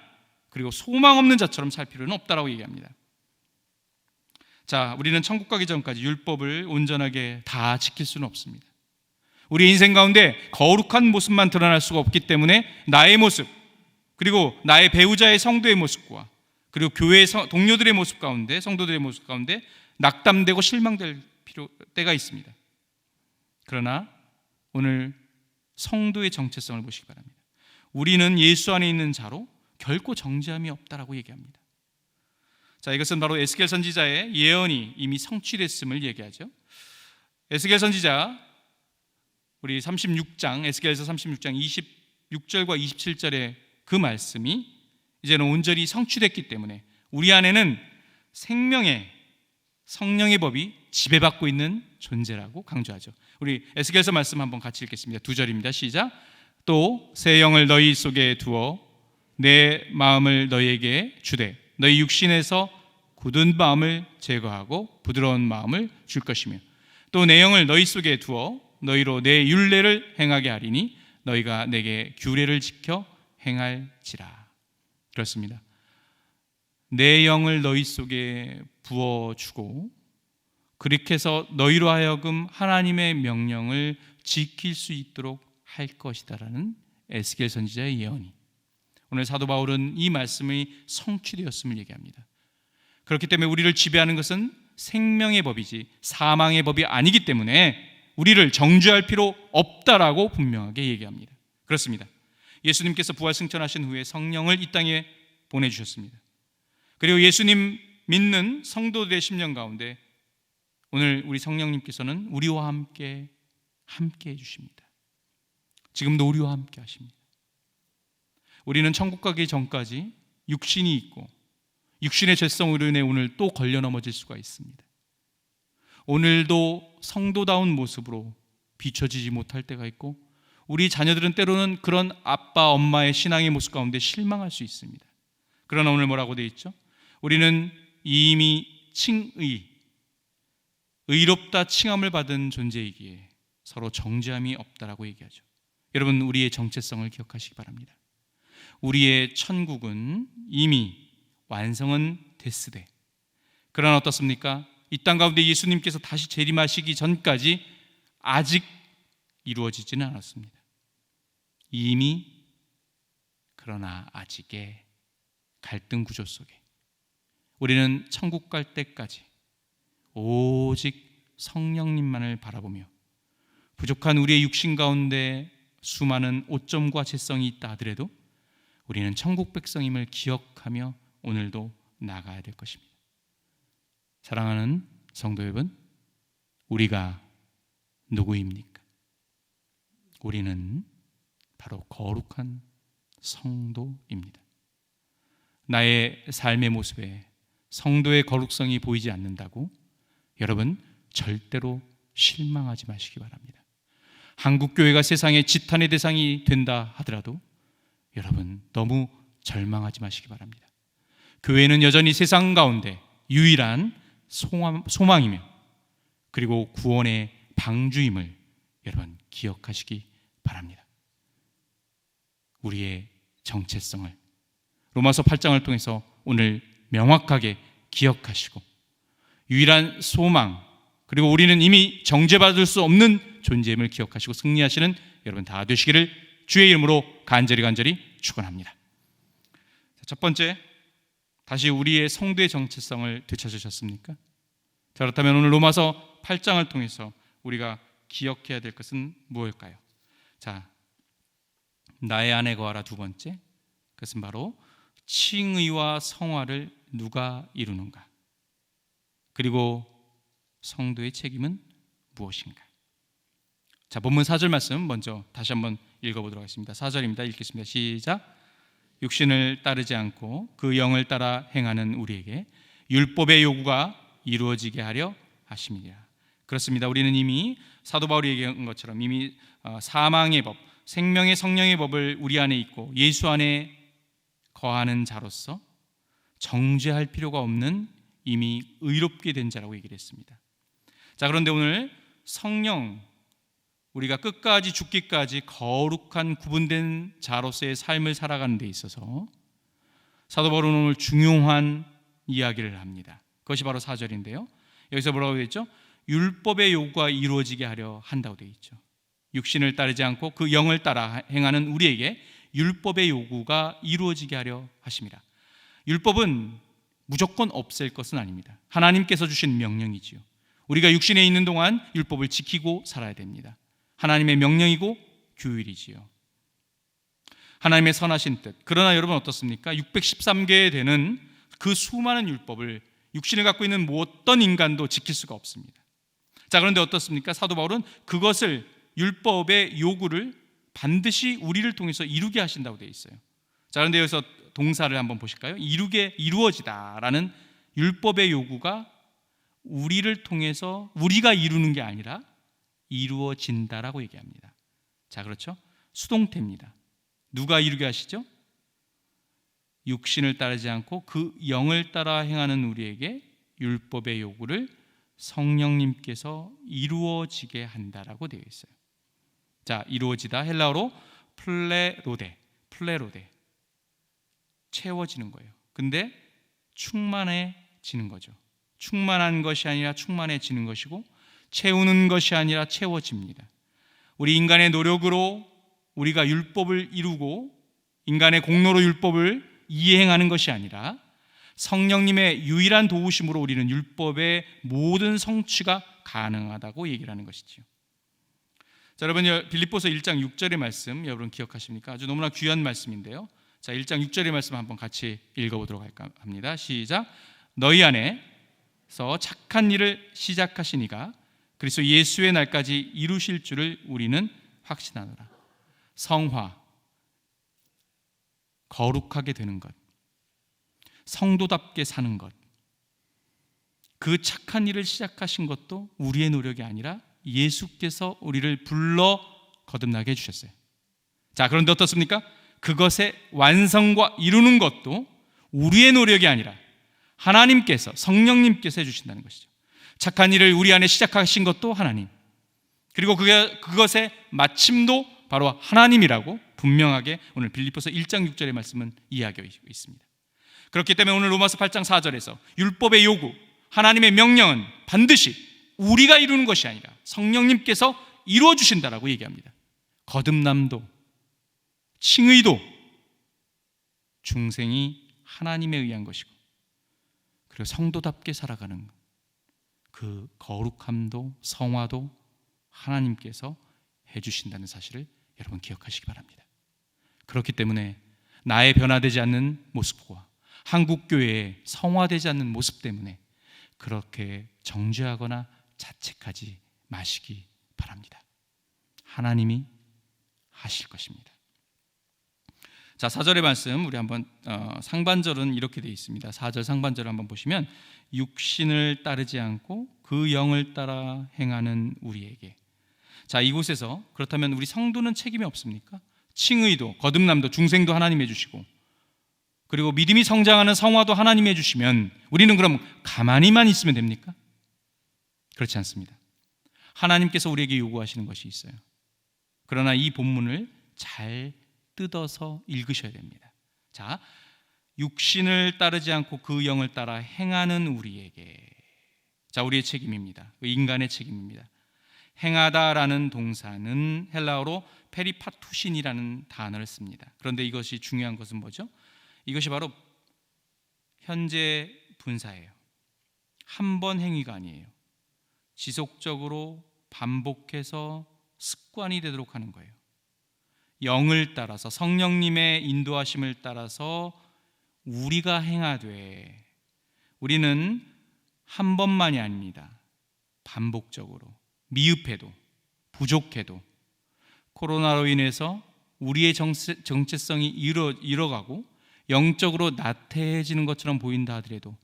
그리고 소망 없는 자처럼 살 필요는 없다라고 얘기합니다. 자, 우리는 천국 가기 전까지 율법을 온전하게 다 지킬 수는 없습니다. 우리 인생 가운데 거룩한 모습만 드러날 수가 없기 때문에 나의 모습, 그리고 나의 배우자의 성도의 모습과 그리고 교회의 동료들의 모습 가운데, 성도들의 모습 가운데 낙담되고 실망될 때가 있습니다. 그러나 오늘 성도의 정체성을 보시기 바랍니다. 우리는 예수 안에 있는 자로 결코 정죄함이 없다라고 얘기합니다. 자, 이것은 바로 에스겔 선지자의 예언이 이미 성취됐음을 얘기하죠. 에스겔 선지자 우리 에스겔서 36장 26절과 27절의 그 말씀이 이제는 온전히 성취됐기 때문에 우리 안에는 생명의 성령의 법이 지배받고 있는 존재라고 강조하죠. 우리 에스겔서 말씀 한번 같이 읽겠습니다. 2절입니다. 시작. 또 새 영을 너희 속에 두어 내 마음을 너희에게 주되 너희 육신에서 굳은 마음을 제거하고 부드러운 마음을 줄 것이며 또 내 영을 너희 속에 두어 너희로 내 율례를 행하게 하리니 너희가 내게 규례를 지켜 행할지라. 그렇습니다. 내 영을 너희 속에 부어주고 그렇게 해서 너희로 하여금 하나님의 명령을 지킬 수 있도록 할 것이다라는 에스겔 선지자의 예언이, 오늘 사도 바울은 이 말씀이 성취되었음을 얘기합니다. 그렇기 때문에 우리를 지배하는 것은 생명의 법이지 사망의 법이 아니기 때문에 우리를 정죄할 필요 없다라고 분명하게 얘기합니다. 그렇습니다. 예수님께서 부활 승천하신 후에 성령을 이 땅에 보내주셨습니다. 그리고 예수님 믿는 성도들의 심령 가운데 오늘 우리 성령님께서는 우리와 함께 해주십니다. 지금도 우리와 함께 하십니다. 우리는 천국 가기 전까지 육신이 있고 육신의 죄성으로 인해 오늘 또 걸려 넘어질 수가 있습니다. 오늘도 성도다운 모습으로 비춰지지 못할 때가 있고 우리 자녀들은 때로는 그런 아빠 엄마의 신앙의 모습 가운데 실망할 수 있습니다. 그러나 오늘 뭐라고 되어 있죠? 우리는 이미 의롭다 칭함을 받은 존재이기에 서로 정죄함이 없다라고 얘기하죠. 여러분, 우리의 정체성을 기억하시기 바랍니다. 우리의 천국은 이미 완성은 됐으되, 그러나 어떻습니까? 이 땅 가운데 예수님께서 다시 재림하시기 전까지 아직 이루어지지는 않았습니다. 이미, 그러나 아직의 갈등 구조 속에 우리는 천국 갈 때까지 오직 성령님만을 바라보며 부족한 우리의 육신 가운데 수많은 오점과 죄성이 있다 하더라도 우리는 천국 백성임을 기억하며 오늘도 나가야 될 것입니다. 사랑하는 성도 여러분, 우리가 누구입니까? 우리는 바로 거룩한 성도입니다. 나의 삶의 모습에 성도의 거룩성이 보이지 않는다고 여러분 절대로 실망하지 마시기 바랍니다. 한국교회가 세상의 지탄의 대상이 된다 하더라도 여러분 너무 절망하지 마시기 바랍니다. 교회는 여전히 세상 가운데 유일한 소망이며 그리고 구원의 방주임을 여러분 기억하시기 바랍니다. 우리의 정체성을 로마서 8장을 통해서 오늘 명확하게 기억하시고 유일한 소망, 그리고 우리는 이미 정죄받을 수 없는 존재임을 기억하시고 승리하시는 여러분 다 되시기를 주의 이름으로 간절히 축원합니다. 첫 번째, 다시 우리의 성도의 정체성을 되찾으셨습니까? 자, 그렇다면 오늘 로마서 8장을 통해서 우리가 기억해야 될 것은 무엇일까요? 자, 나의 안에 거하라 두 번째, 그것은 바로 칭의와 성화를 누가 이루는가? 그리고 성도의 책임은 무엇인가? 자, 본문 4절 말씀 먼저 다시 한번 읽어보도록 하겠습니다. 4절입니다. 읽겠습니다. 시작. 육신을 따르지 않고 그 영을 따라 행하는 우리에게 율법의 요구가 이루어지게 하려 하심이라. 그렇습니다. 우리는 이미 사도 바울이 얘기한 것처럼 이미 사망의 법, 생명의 성령의 법을 우리 안에 있고 예수 안에 거하는 자로서 정죄할 필요가 없는 이미 의롭게 된 자라고 얘기를 했습니다. 자, 그런데 오늘 성령, 우리가 끝까지 죽기까지 거룩한 구분된 자로서의 삶을 살아가는 데 있어서 사도 바울은 오늘 중요한 이야기를 합니다. 그것이 바로 4절인데요. 여기서 뭐라고 되어 있죠? 율법의 요구가 이루어지게 하려 한다고 되어 있죠. 육신을 따르지 않고 그 영을 따라 행하는 우리에게 율법의 요구가 이루어지게 하려 하심이라. 율법은 무조건 없앨 것은 아닙니다. 하나님께서 주신 명령이지요. 우리가 육신에 있는 동안 율법을 지키고 살아야 됩니다. 하나님의 명령이고 규율이지요. 하나님의 선하신 뜻. 그러나 여러분 어떻습니까? 613개 되는 그 수많은 율법을 육신을 갖고 있는 어떤 인간도 지킬 수가 없습니다. 자, 그런데 어떻습니까? 사도 바울은 그것을 율법의 요구를 반드시 우리를 통해서 이루게 하신다고 되어 있어요. 자, 그런데 여기서 동사를 한번 보실까요? 이루어지다라는 율법의 요구가 우리를 통해서 우리가 이루는 게 아니라 이루어진다라고 얘기합니다. 자, 그렇죠? 수동태입니다. 누가 이루게 하시죠? 육신을 따르지 않고 그 영을 따라 행하는 우리에게 율법의 요구를 성령님께서 이루어지게 한다라고 되어 있어요. 자, 이루어지다 헬라어로 플레로데, 채워지는 거예요. 근데 충만해지는 거죠. 충만한 것이 아니라 충만해지는 것이고 채우는 것이 아니라 채워집니다. 우리 인간의 노력으로 우리가 율법을 이루고 인간의 공로로 율법을 이행하는 것이 아니라 성령님의 유일한 도우심으로 우리는 율법의 모든 성취가 가능하다고 얘기를 하는 것이지요. 자, 여러분 빌립보서 1장 6절의 말씀 여러분 기억하십니까? 아주 너무나 귀한 말씀인데요. 자, 1장 6절의 말씀 한번 같이 읽어보도록 할까 합니다. 시작. 너희 안에서 착한 일을 시작하신 이가 그리스도 예수의 날까지 이루실 줄을 우리는 확신하노라. 성화, 거룩하게 되는 것, 성도답게 사는 것, 그 착한 일을 시작하신 것도 우리의 노력이 아니라 예수께서 우리를 불러 거듭나게 해주셨어요. 자, 그런데 어떻습니까? 그것의 완성과 이루는 것도 우리의 노력이 아니라 하나님께서, 성령님께서 해주신다는 것이죠. 착한 일을 우리 안에 시작하신 것도 하나님, 그리고 그것의 마침도 바로 하나님이라고 분명하게 오늘 빌립보서 1장 6절의 말씀은 이야기하고 있습니다. 그렇기 때문에 오늘 로마서 8장 4절에서 율법의 요구, 하나님의 명령은 반드시 우리가 이루는 것이 아니라 성령님께서 이루어 주신다라고 얘기합니다. 거듭남도, 칭의도, 중생이 하나님에 의한 것이고, 그리고 성도답게 살아가는 그 거룩함도 성화도 하나님께서 해주신다는 사실을 여러분 기억하시기 바랍니다. 그렇기 때문에 나의 변화되지 않는 모습과 한국교회의 성화되지 않는 모습 때문에 그렇게 정죄하거나 자책하지 마시기 바랍니다. 하나님이 하실 것입니다. 자, 4절의 말씀 우리 한번 상반절은 이렇게 되어 있습니다. 4절 상반절을 한번 보시면 육신을 따르지 않고 그 영을 따라 행하는 우리에게. 자, 이곳에서 그렇다면 우리 성도는 책임이 없습니까? 칭의도, 거듭남도, 중생도 하나님 해주시고, 그리고 믿음이 성장하는 성화도 하나님 해주시면 우리는 그럼 가만히만 있으면 됩니까? 그렇지 않습니다. 하나님께서 우리에게 요구하시는 것이 있어요. 그러나 이 본문을 잘 뜯어서 읽으셔야 됩니다. 자, 육신을 따르지 않고 그 영을 따라 행하는 우리에게. 자, 우리의 책임입니다. 인간의 책임입니다. 행하다라는 동사는 헬라어로 페리파투신이라는 단어를 씁니다. 그런데 이것이 중요한 것은 뭐죠? 이것이 바로 현재 분사예요. 한 번 행위가 아니에요. 지속적으로 반복해서 습관이 되도록 하는 거예요. 영을 따라서 성령님의 인도하심을 따라서 우리가 행하되, 우리는 한 번만이 아닙니다. 반복적으로 미흡해도 부족해도 코로나로 인해서 우리의 정체성이 잃어가고 영적으로 나태해지는 것처럼 보인다 하더라도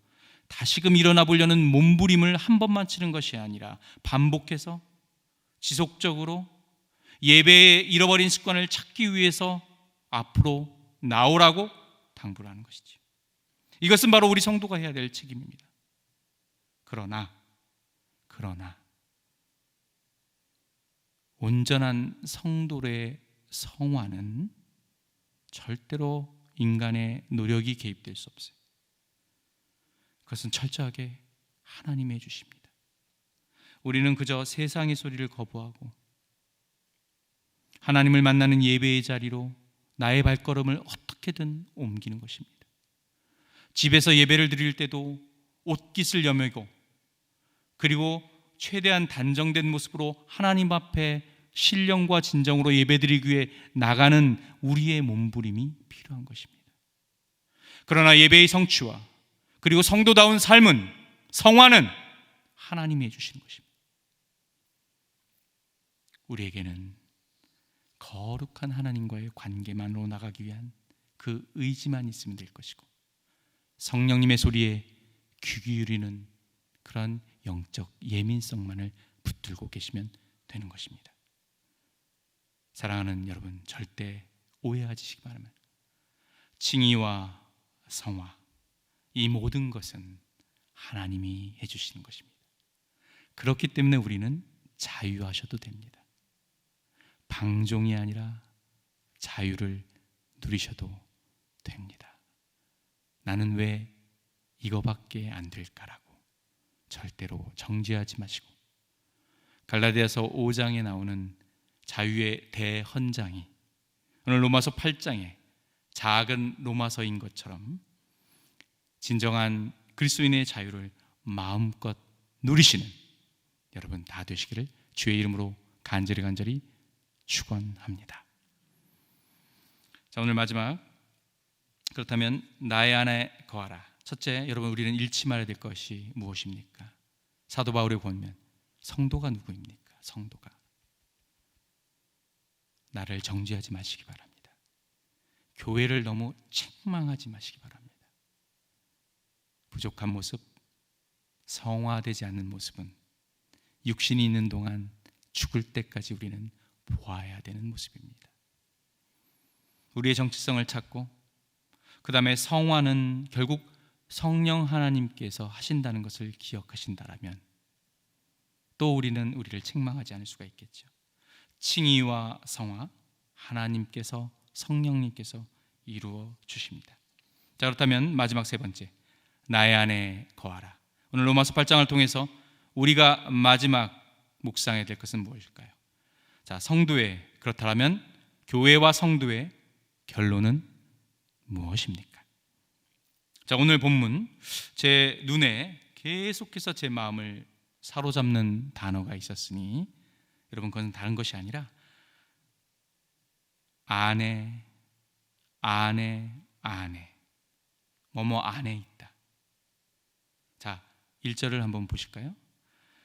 다시금 일어나 보려는 몸부림을 한 번만 치는 것이 아니라 반복해서 지속적으로 예배의 잃어버린 습관을 찾기 위해서 앞으로 나오라고 당부를 하는 것이지. 이것은 바로 우리 성도가 해야 될 책임입니다. 그러나 온전한 성도의 성화는 절대로 인간의 노력이 개입될 수 없어요. 그것은 철저하게 하나님이 해주십니다. 우리는 그저 세상의 소리를 거부하고 하나님을 만나는 예배의 자리로 나의 발걸음을 어떻게든 옮기는 것입니다. 집에서 예배를 드릴 때도 옷깃을 여매고, 그리고 최대한 단정된 모습으로 하나님 앞에 신령과 진정으로 예배드리기 위해 나가는 우리의 몸부림이 필요한 것입니다. 그러나 예배의 성취와 그리고 성도다운 삶은, 성화는 하나님이 해주시는 것입니다. 우리에게는 거룩한 하나님과의 관계만으로 나가기 위한 그 의지만 있으면 될 것이고, 성령님의 소리에 귀 기울이는 그런 영적 예민성만을 붙들고 계시면 되는 것입니다. 사랑하는 여러분, 절대 오해하시기 바랍니다. 칭의와 성화, 이 모든 것은 하나님이 해주시는 것입니다. 그렇기 때문에 우리는 자유하셔도 됩니다. 방종이 아니라 자유를 누리셔도 됩니다. 나는 왜 이거밖에 안 될까라고 절대로 정죄하지 마시고, 갈라디아서 5장에 나오는 자유의 대헌장이 오늘 로마서 8장에 작은 로마서인 것처럼 진정한 그리스도인의 자유를 마음껏 누리시는 여러분 다 되시기를 주의 이름으로 간절히 축원합니다. 자, 오늘 마지막, 그렇다면 나의 안에 거하라. 첫째, 여러분, 우리는 잃지 말아야 될 것이 무엇입니까? 사도 바울에 보면 성도가 누구입니까? 성도가 나를 정죄하지 마시기 바랍니다. 교회를 너무 책망하지 마시기 바랍니다. 부족한 모습, 성화되지 않는 모습은 육신이 있는 동안 죽을 때까지 우리는 보아야 되는 모습입니다. 우리의 정체성을 찾고, 그 다음에 성화는 결국 성령 하나님께서 하신다는 것을 기억하신다라면 또 우리는 우리를 책망하지 않을 수가 있겠죠. 칭의와 성화, 하나님께서, 성령님께서 이루어 주십니다. 자, 그렇다면 마지막 세 번째, 나의 안에 거하라. 오늘 로마서 8장을 통해서 우리가 마지막 묵상해야 될 것은 무엇일까요? 자, 성도의, 그렇다면 교회와 성도의 결론은 무엇입니까? 자, 오늘 본문, 제 눈에 계속해서 제 마음을 사로잡는 단어가 있었으니 여러분, 그건 다른 것이 아니라 안에 뭐뭐 안에 있다. 자, 1절을 한번 보실까요?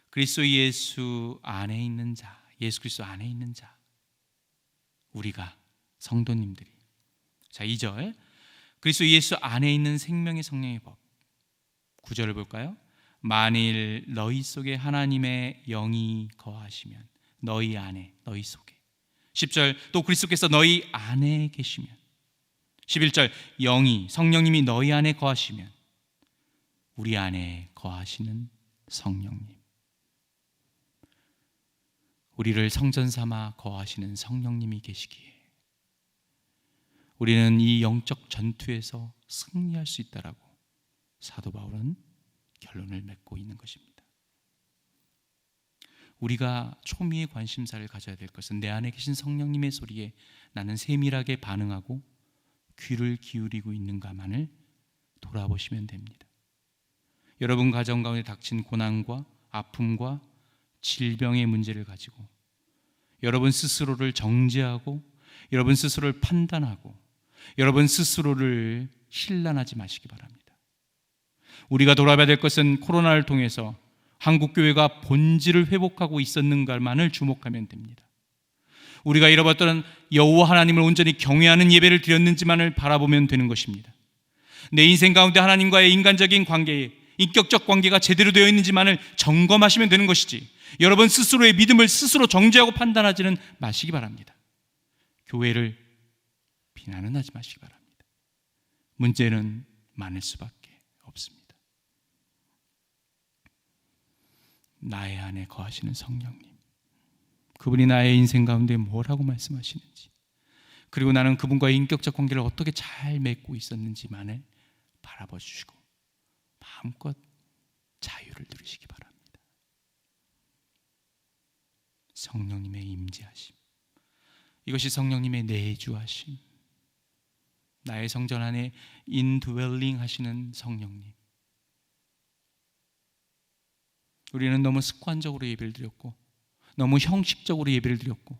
그리스도 예수 안에 있는 자, 예수 그리스도 안에 있는 자, 우리가 성도님들이. 자, 2절, 그리스도 예수 안에 있는 생명의 성령의 법. 9절을 볼까요? 만일 너희 속에 하나님의 영이 거하시면, 너희 안에, 너희 속에. 10절, 또 그리스도께서 너희 안에 계시면. 11절, 영이, 성령님이 너희 안에 거하시면, 우리 안에 거하시는 성령님, 우리를 성전 삼아 거하시는 성령님이 계시기에 우리는 이 영적 전투에서 승리할 수 있다라고 사도 바울은 결론을 맺고 있는 것입니다. 우리가 초미의 관심사를 가져야 될 것은 내 안에 계신 성령님의 소리에 나는 세밀하게 반응하고 귀를 기울이고 있는가만을 돌아보시면 됩니다. 여러분 가정 가운데 닥친 고난과 아픔과 질병의 문제를 가지고 여러분 스스로를 정죄하고 여러분 스스로를 판단하고 여러분 스스로를 신란하지 마시기 바랍니다. 우리가 돌아봐야 될 것은 코로나를 통해서 한국교회가 본질을 회복하고 있었는가만을 주목하면 됩니다. 우리가 잃어버렸던 여호와 하나님을 온전히 경외하는 예배를 드렸는지만을 바라보면 되는 것입니다. 내 인생 가운데 하나님과의 인간적인 관계에 인격적 관계가 제대로 되어 있는지만을 점검하시면 되는 것이지, 여러분 스스로의 믿음을 스스로 정죄하고 판단하지는 마시기 바랍니다. 교회를 비난은 하지 마시기 바랍니다. 문제는 많을 수밖에 없습니다. 나의 안에 거하시는 성령님, 그분이 나의 인생 가운데 뭐라고 말씀하시는지, 그리고 나는 그분과의 인격적 관계를 어떻게 잘 맺고 있었는지만을 바라봐 주시고 마음껏 자유를 누리시기 바랍니다. 성령님의 임재하심, 이것이 성령님의 내주하심, 나의 성전 안에 인드웰링 하시는 성령님. 우리는 너무 습관적으로 예배를 드렸고, 너무 형식적으로 예배를 드렸고,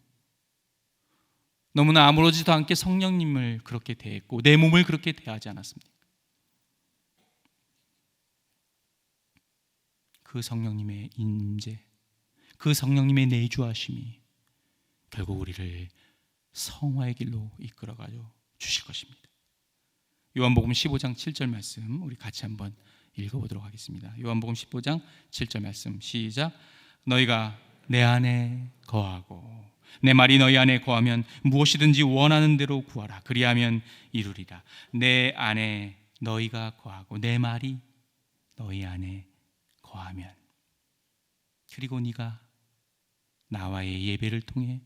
너무나 아무렇지도 않게 성령님을 그렇게 대했고 내 몸을 그렇게 대하지 않았습니까? 그 성령님의 임재, 그 성령님의 내주하심이 결국 우리를 성화의 길로 이끌어가려 주실 것입니다. 요한복음 15장 7절 말씀 우리 같이 한번 읽어보도록 하겠습니다. 요한복음 15장 7절 말씀 시작. 너희가 내 안에 거하고 내 말이 너희 안에 거하면 무엇이든지 원하는 대로 구하라. 그리하면 이루리라. 내 안에 너희가 거하고 내 말이 너희 안에 거하면, 그리고 네가 나와의 예배를 통해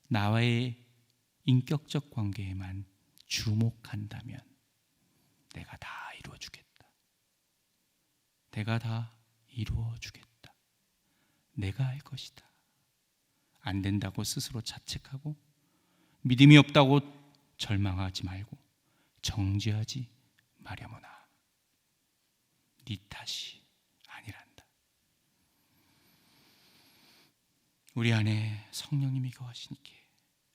나와의 인격적 관계에만 주목한다면 내가 다 이루어 주겠다. 내가 다 이루어 주겠다. 내가 할 것이다. 안 된다고 스스로 자책하고 믿음이 없다고 절망하지 말고 정죄하지 마려무나. 네 탓이 아니란다. 우리 안에 성령님이 거하시니까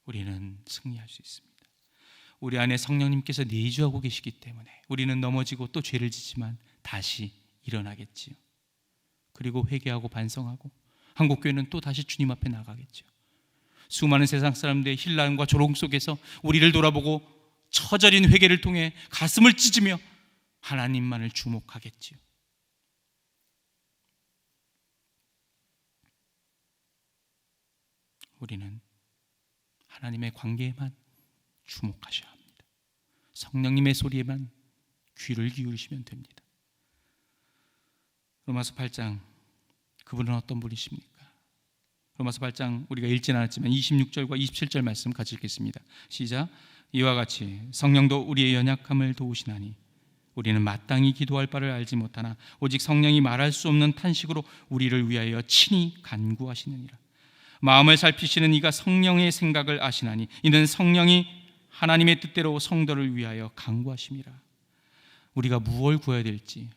우리는 승리할 수 있습니다. 우리 안에 성령님께서 내주하고 계시기 때문에 우리는 넘어지고 또 죄를 짓지만 다시 일어나겠지요. 그리고 회개하고 반성하고 한국교회는 또 다시 주님 앞에 나가겠죠. 수많은 세상 사람들의 혼란과 조롱 속에서 우리를 돌아보고 처절인 회개를 통해 가슴을 찢으며 하나님만을 주목하겠지요. 우리는 하나님의 관계에만 주목하셔야 합니다. 성령님의 소리에만 귀를 기울이시면 됩니다. 로마서 8장, 그분은 어떤 분이십니까? 로마서 8장 우리가 읽진 않았지만 26절과 27절 말씀 같이 읽겠습니다. 시작. 이와 같이 성령도 우리의 연약함을 도우시나니 우리는 마땅히 기도할 바를 알지 못하나 오직 성령이 말할 수 없는 탄식으로 우리를 위하여 친히 간구하시느니라. 마음을 살피시는 이가 성령의 생각을 아시나니 이는 성령이 하나님의 뜻대로 성도를 위하여 간구하심이라. 우리가 무엇을 구해야 될지,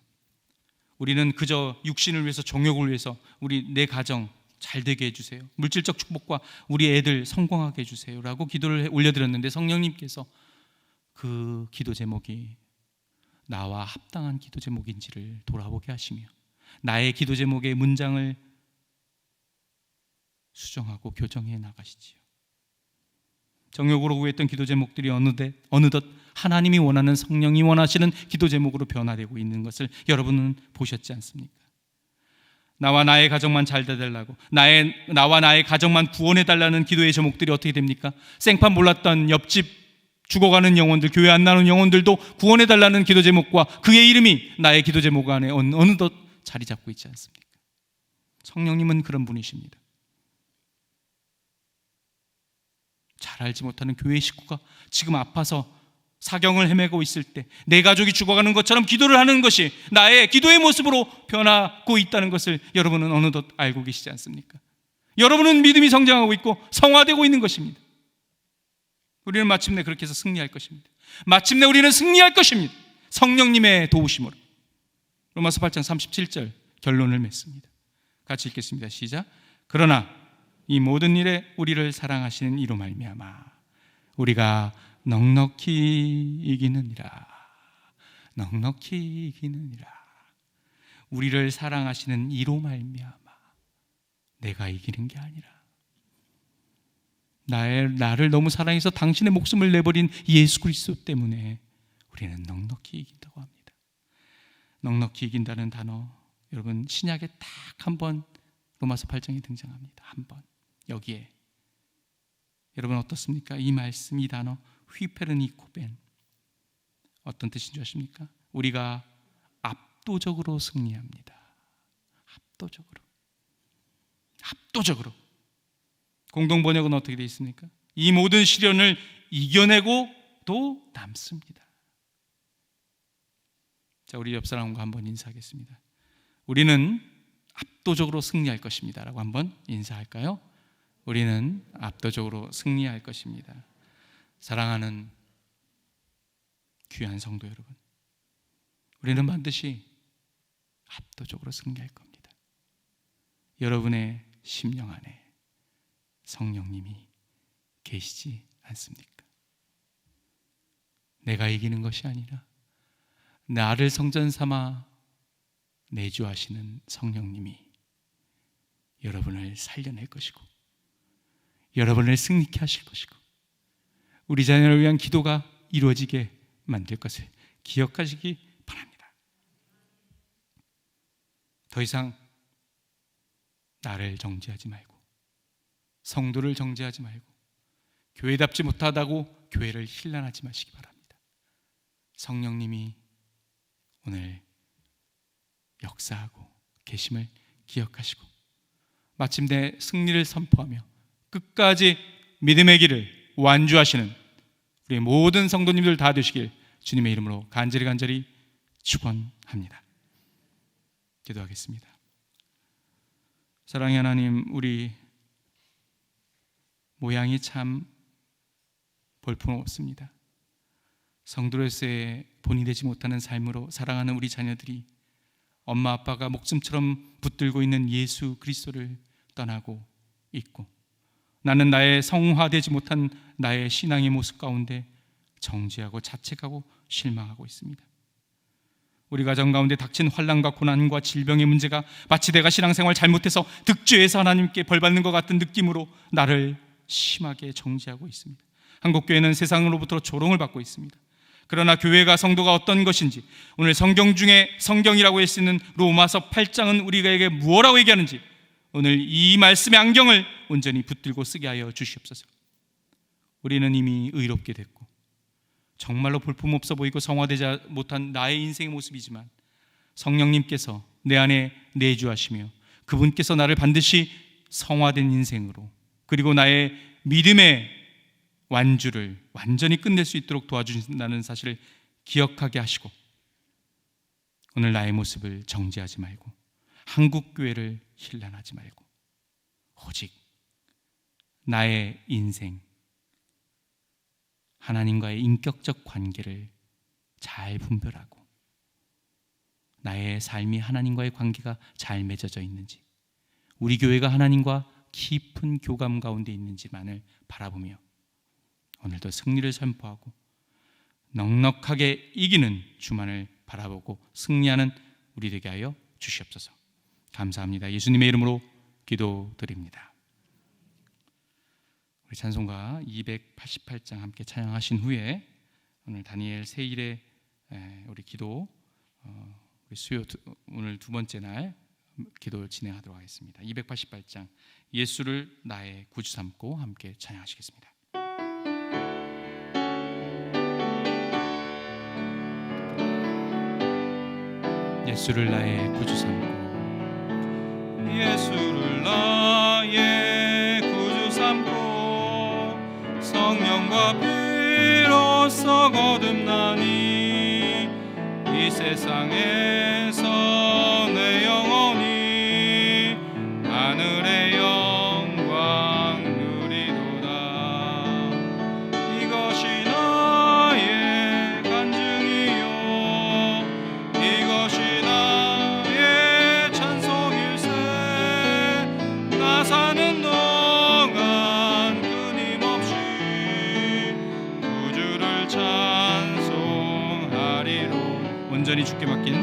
우리는 그저 육신을 위해서, 정욕을 위해서 내 가정 잘 되게 해주세요, 물질적 축복과 우리 애들 성공하게 해주세요 라고 기도를 올려드렸는데 성령님께서 그 기도 제목이 나와 합당한 기도 제목인지를 돌아보게 하시며 나의 기도 제목의 문장을 수정하고 교정해 나가시지요. 정욕으로 구했던 기도 제목들이 어느덧 하나님이 원하는, 성령이 원하시는 기도 제목으로 변화되고 있는 것을 여러분은 보셨지 않습니까? 나와 나의 가정만 잘 되달라고, 나와 나의 가정만 구원해달라는 기도의 제목들이 어떻게 됩니까? 생판 몰랐던 옆집 죽어가는 영혼들, 교회 안 나오는 영혼들도 구원해달라는 기도 제목과 그의 이름이 나의 기도 제목 안에 어느덧 자리 잡고 있지 않습니까? 성령님은 그런 분이십니다. 잘 알지 못하는 교회 식구가 지금 아파서 사경을 헤매고 있을 때 내 가족이 죽어가는 것처럼 기도를 하는 것이 나의 기도의 모습으로 변하고 있다는 것을 여러분은 어느덧 알고 계시지 않습니까? 여러분은 믿음이 성장하고 있고 성화되고 있는 것입니다. 우리는 마침내 그렇게 해서 승리할 것입니다. 마침내 우리는 승리할 것입니다. 성령님의 도우심으로. 로마서 8장 37절 결론을 맺습니다. 같이 읽겠습니다. 시작. 그러나 이 모든 일에 우리를 사랑하시는 이로 말미암아 우리가 넉넉히 이기느니라. 넉넉히 이기느니라. 우리를 사랑하시는 이로 말미암아 내가 이기는 게 아니라 나를 너무 사랑해서 당신의 목숨을 내버린 예수 그리스도 때문에 우리는 넉넉히 이긴다고 합니다. 넉넉히 이긴다는 단어, 여러분 신약에 딱 한 번 로마서 8장에 등장합니다. 한 번. 여기에 여러분 어떻습니까? 이 말씀, 이 단어 휘페르니코벤 어떤 뜻인 줄 아십니까? 우리가 압도적으로 승리합니다. 압도적으로. 공동 번역은 어떻게 되어 있습니까? 이 모든 시련을 이겨내고 또 남습니다. 자, 우리 옆 사람과 한번 인사하겠습니다. 우리는 압도적으로 승리할 것입니다 라고 한번 인사할까요? 우리는 압도적으로 승리할 것입니다. 사랑하는 귀한 성도 여러분, 우리는 반드시 압도적으로 승리할 겁니다. 여러분의 심령 안에 성령님이 계시지 않습니까? 내가 이기는 것이 아니라 나를 성전 삼아 내주하시는 성령님이 여러분을 살려낼 것이고 여러분을 승리케 하실 것이고 우리 자녀를 위한 기도가 이루어지게 만들 것을 기억하시기 바랍니다. 더 이상 나를 정죄하지 말고 성도를 정죄하지 말고 교회답지 못하다고 교회를 힐난하지 마시기 바랍니다. 성령님이 오늘 역사하고 계심을 기억하시고 마침내 승리를 선포하며 끝까지 믿음의 길을 완주하시는 우리 모든 성도님들 다 되시길 주님의 이름으로 간절히 축원합니다. 기도하겠습니다. 사랑의 하나님, 우리 모양이 참 볼품없습니다. 성도로서의 본이 되지 못하는 삶으로 살아가는 우리 자녀들이 엄마 아빠가 목숨처럼 붙들고 있는 예수 그리스도를 떠나고 있고 나는 나의 성화되지 못한 나의 신앙의 모습 가운데 정죄하고 자책하고 실망하고 있습니다. 우리 가정 가운데 닥친 환난과 고난과 질병의 문제가 마치 내가 신앙생활 잘못해서 득죄해서 하나님께 벌받는 것 같은 느낌으로 나를 심하게 정죄하고 있습니다. 한국교회는 세상으로부터 조롱을 받고 있습니다. 그러나 교회가 성도가 어떤 것인지 오늘 성경 중에 성경이라고 할 수 있는 로마서 8장은 우리에게 무엇라고 얘기하는지 오늘 이 말씀의 안경을 온전히 붙들고 쓰게 하여 주시옵소서. 우리는 이미 의롭게 됐고 정말로 볼품없어 보이고 성화되지 못한 나의 인생의 모습이지만 성령님께서 내 안에 내주하시며 그분께서 나를 반드시 성화된 인생으로 그리고 나의 믿음의 완주를 완전히 끝낼 수 있도록 도와주신다는 사실을 기억하게 하시고 오늘 나의 모습을 정죄하지 말고 한국교회를 힐난하지 말고 오직 나의 인생 하나님과의 인격적 관계를 잘 분별하고 나의 삶이 하나님과의 관계가 잘 맺어져 있는지 우리 교회가 하나님과 깊은 교감 가운데 있는지만을 바라보며 오늘도 승리를 선포하고 넉넉하게 이기는 주만을 바라보고 승리하는 우리 되게 하여 주시옵소서. 감사합니다. 예수님의 이름으로 기도드립니다. 우리 찬송가 288장 함께 찬양하신 후에 오늘 다니엘 세일의 우리 기도 우리 수요 오늘 두 번째 날 기도를 진행하도록 하겠습니다. 288장 예수를 나의 구주 삼고 함께 찬양하시겠습니다. 예수를 나의 구주 삼고 예수를 나의 구주 삼고 성령과 피로써 거듭나니 이 세상에서 내 영혼이 하늘의 영광 누리도다. 이것이 나의 간증이요 이것이 나의 찬송일세. 나 사는 동안 끊임없이 온전히 주께 맡긴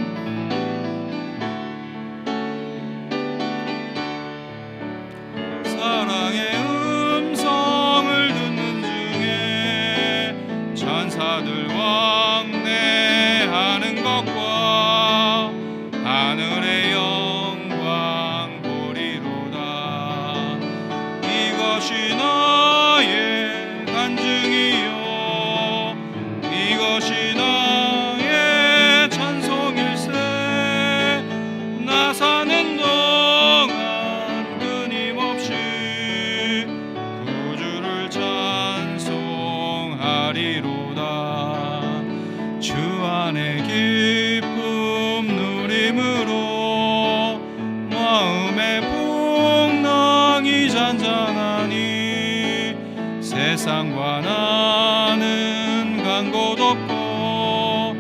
사랑의 음성을 듣는 중에 천사들 왕래하는 것과 하늘의 영광 보리로다. 이것이 나의 간증이요 이것이 나의 찬송일세. 나 사는 동안 끊임없이 구주를 찬송하리로다. 주 안에 기쁨 누림으로 마음의 풍랑이 잔잔하니 세상과 나는 간 곳 없고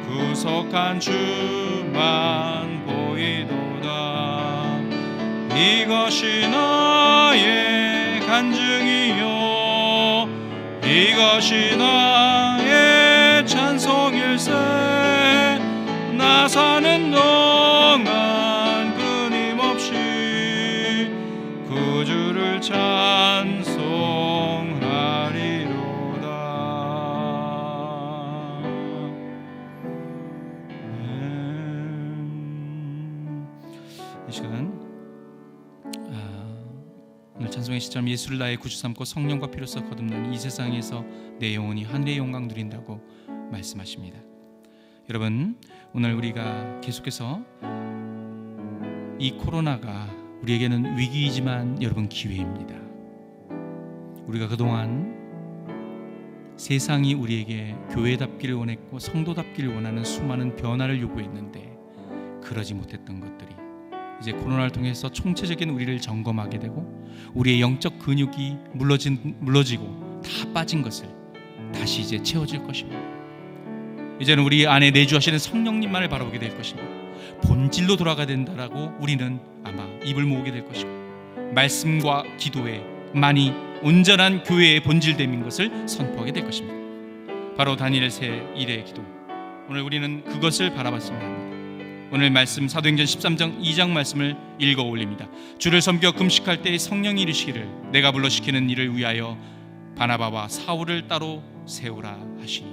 구속한 주만 보이도다. 이것이 나의 간증이요 이것이 나의 찬송일세. 나 사는 동안 끊임없이 구주를 찬송하리로다. 이 시간 오늘 찬송의 시점 예수를 나의 구주 삼고 성령과 피로써 거듭나는 이 세상에서 내 영혼이 하늘의 영광 누린다고 말씀하십니다. 여러분, 오늘 우리가 계속해서 이 코로나가 우리에게는 위기이지만 여러분 기회입니다. 우리가 그동안 세상이 우리에게 교회답기를 원했고 성도답기를 원하는 수많은 변화를 요구했는데 그러지 못했던 것들이 이제 코로나를 통해서 총체적인 우리를 점검하게 되고 우리의 영적 근육이 물러지고 다 빠진 것을 다시 이제 채워질 것입니다. 이제는 우리 안에 내주하시는 성령님만을 바라보게 될 것입니다. 본질로 돌아가야 된다라고 우리는 아마 입을 모으게 될 것이고 말씀과 기도에 많이 온전한 교회의 본질됨인 것을 선포하게 될 것입니다. 바로 다니엘 새 일의 기도, 오늘 우리는 그것을 바라봤습니다. 오늘 말씀 사도행전 13장 2장 말씀을 읽어 올립니다. 주를 섬겨 금식할 때 성령이 이르시기를 내가 불러 시키는 일을 위하여 바나바와 사울을 따로 세우라 하시니.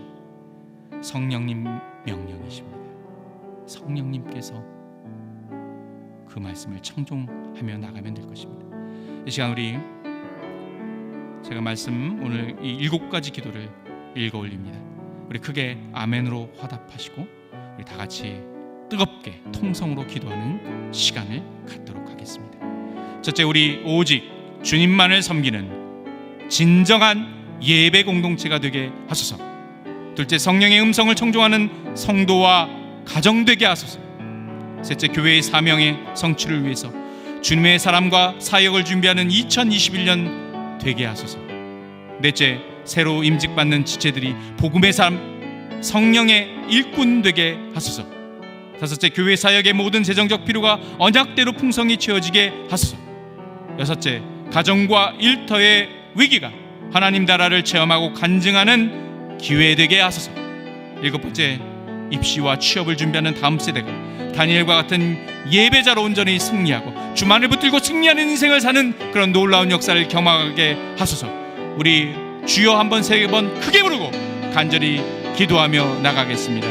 성령님 명령이십니다. 성령님께서 그 말씀을 청종하며 나가면 될 것입니다. 이 시간 우리 제가 말씀 오늘 이 7가지 기도를 읽어 올립니다. 우리 크게 아멘으로 화답하시고 우리 다 같이 뜨겁게 통성으로 기도하는 시간을 갖도록 하겠습니다. 첫째, 우리 오직 주님만을 섬기는 진정한 예배 공동체가 되게 하소서. 둘째, 성령의 음성을 청종하는 성도와 가정 되게 하소서. 셋째, 교회의 사명의 성취를 위해서 주님의 사람과 사역을 준비하는 2021년 되게 하소서. 넷째, 새로 임직받는 지체들이 복음의 삶, 성령의 일꾼 되게 하소서. 다섯째, 교회 사역의 모든 재정적 필요가 언약대로 풍성히 채워지게 하소서. 여섯째, 가정과 일터의 위기가 하나님 나라를 체험하고 간증하는 기회 되게 하소서. 일곱 번째, 입시와 취업을 준비하는 다음 세대가 다니엘과 같은 예배자로 온전히 승리하고 주만을 붙들고 승리하는 인생을 사는 그런 놀라운 역사를 경험하게 하소서. 우리 주여 한번 세 번 크게 부르고 간절히 기도하며 나가겠습니다.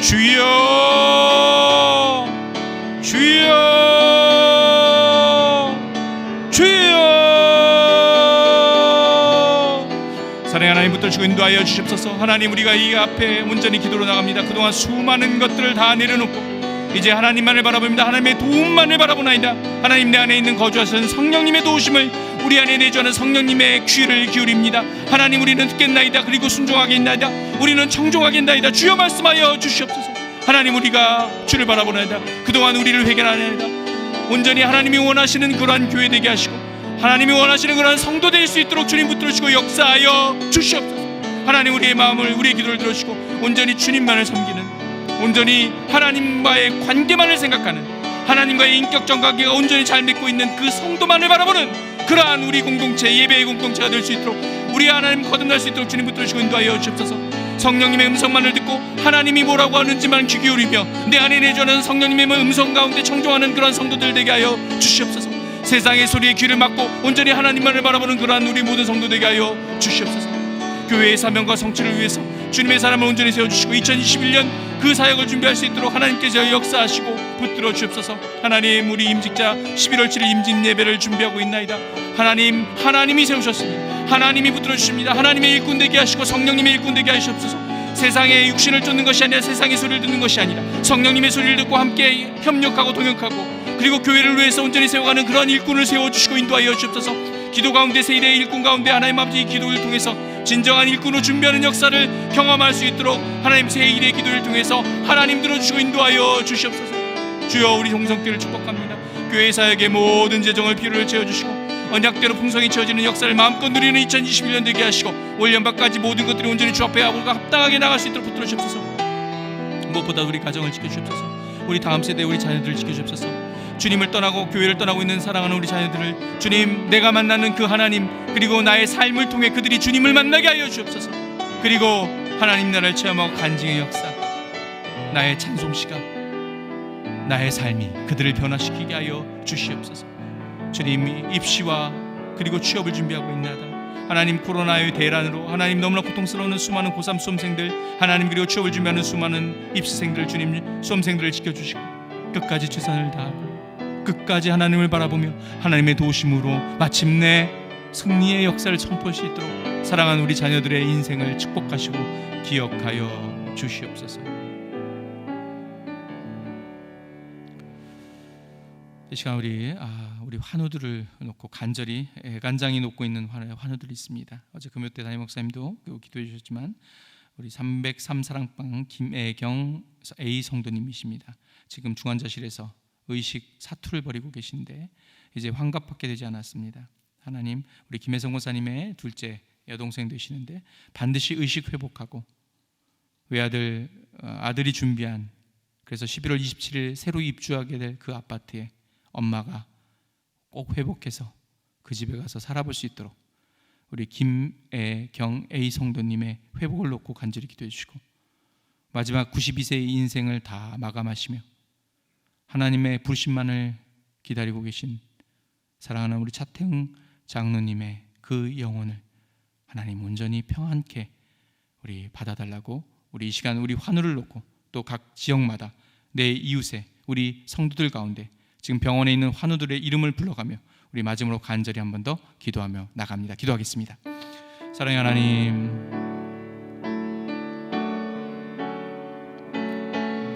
주여, 주여, 주여. 사랑의 하나님 붙들시고 인도하여 주십소서. 하나님, 우리가 이 앞에 온전히 기도로 나갑니다. 그동안 수많은 것들을 다 내려놓고 이제 하나님만을 바라봅니다. 하나님의 도움만을 바라보나이다. 하나님, 내 안에 있는 거주하시는 성령님의 도우심을 우리 안에 내주하는 성령님의 귀를 기울입니다. 하나님, 우리는 듣겠나이다. 그리고 순종하겠나이다. 우리는 청종하겠나이다. 주여 말씀하여 주시옵소서. 하나님, 우리가 주를 바라보나이다. 그동안 우리를 회개하나이다. 온전히 하나님이 원하시는 그러한 교회 되게 하시고 하나님이 원하시는 그러한 성도 될 수 있도록 주님 붙들으시고 역사하여 주시옵소서. 하나님, 우리의 마음을, 우리의 기도를 들으시고 온전히 주님만을 섬기는, 온전히 하나님과의 관계만을 생각하는, 하나님과의 인격적 관계가 온전히 잘 맺고 있는 그 성도만을 바라보는 그러한 우리 공동체, 예배의 공동체가 될 수 있도록 우리 하나님 거듭날 수 있도록 주님 붙들어 주시고 인도하여 주옵소서. 성령님의 음성만을 듣고 하나님이 뭐라고 하는지만 귀 기울이며 내 안에 내주하는 성령님의 음성 가운데 청종하는 그러한 성도들 되게 하여 주시옵소서. 세상의 소리에 귀를 막고 온전히 하나님만을 바라보는 그러한 우리 모든 성도 되게 하여 주시옵소서. 교회의 사명과 성취를 위해서 주님의 사람을 온전히 세워주시고 2021년 그 사역을 준비할 수 있도록 하나님께서 역사하시고 붙들어 주옵소서. 하나님, 우리 임직자 11월 7일 임직 예배를 준비하고 있나이다. 하나님이 세우셨습니다. 하나님이 붙들어 주십니다. 하나님의 일꾼 되게 하시고 성령님의 일꾼 되게 하시옵소서. 세상의 육신을 쫓는 것이 아니라 세상의 소리를 듣는 것이 아니라 성령님의 소리를 듣고 함께 협력하고 동역하고 그리고 교회를 위해서 온전히 세워가는 그러한 일꾼을 세워주시고 인도하여 주옵소서. 기도 가운데 세일의 일꾼 가운데 하나님 아버지 기도를 통해서 진정한 일꾼으로 준비하는 역사를 경험할 수 있도록 하나님 세일의 기도를 통해서 하나님 들어주시고 인도하여 주시옵소서. 주여, 우리 홍성교회를 축복합니다. 교회 사역의 모든 재정을 필요를 채워주시고 언약대로 풍성히 채워지는 역사를 마음껏 누리는 2021년 되게 하시고 올 연말까지 모든 것들이 온전히 주 앞에 하고 합당하게 나갈 수 있도록 붙들어 주옵소서. 무엇보다 우리 가정을 지켜주옵소서. 우리 다음 세대 우리 자녀들을 지켜주옵소서. 주님을 떠나고 교회를 떠나고 있는 사랑하는 우리 자녀들을 주님, 내가 만나는 그 하나님 그리고 나의 삶을 통해 그들이 주님을 만나게 하여 주옵소서. 그리고 하나님 나라를 체험하고 간증의 역사, 나의 찬송 시간, 나의 삶이 그들을 변화시키게 하여 주시옵소서. 주님, 입시와 그리고 취업을 준비하고 있나이다. 하나님, 코로나의 대란으로 하나님 너무나 고통스러운 수많은 고3 수험생들, 하나님 그리고 취업을 준비하는 수많은 입시생들, 주님 수험생들을 지켜주시고 끝까지 최선을 다하고 끝까지 하나님을 바라보며 하나님의 도우심으로 마침내 승리의 역사를 선포할 수 있도록 사랑하는 우리 자녀들의 인생을 축복하시고 기억하여 주시옵소서. 이 시간 우리 환우들을 놓고 간절히 애간장이 놓고 있는 환우들이 있습니다. 어제 금요 때 담임 목사님도 기도해 주셨지만 우리 303 사랑방 김애경 A 성도님이십니다. 지금 중환자실에서 의식 사투를 벌이고 계신데 이제 환갑밖에 되지 않았습니다. 하나님, 우리 김혜성 권사님의 둘째 여동생 되시는데 반드시 의식 회복하고 아들이 준비한, 그래서 11월 27일 새로 입주하게 될 그 아파트에 엄마가 꼭 회복해서 그 집에 가서 살아볼 수 있도록 우리 김애경 A 성도님의 회복을 놓고 간절히 기도해 주시고 마지막 92세의 인생을 다 마감하시며 하나님의 부르심만을 기다리고 계신 사랑하는 우리 차태응 장로님의 그 영혼을 하나님 온전히 평안케 우리 받아달라고, 우리 이 시간 우리 환우를 놓고 또 각 지역마다 내 이웃에 우리 성도들 가운데 지금 병원에 있는 환우들의 이름을 불러가며 우리 마지막으로 간절히 한 번 더 기도하며 나갑니다. 기도하겠습니다. 사랑의 하나님,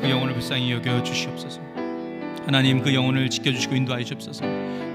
그 영혼을 불쌍히 여겨 주시옵소서. 하나님, 그 영혼을 지켜주시고 인도하여 주옵소서.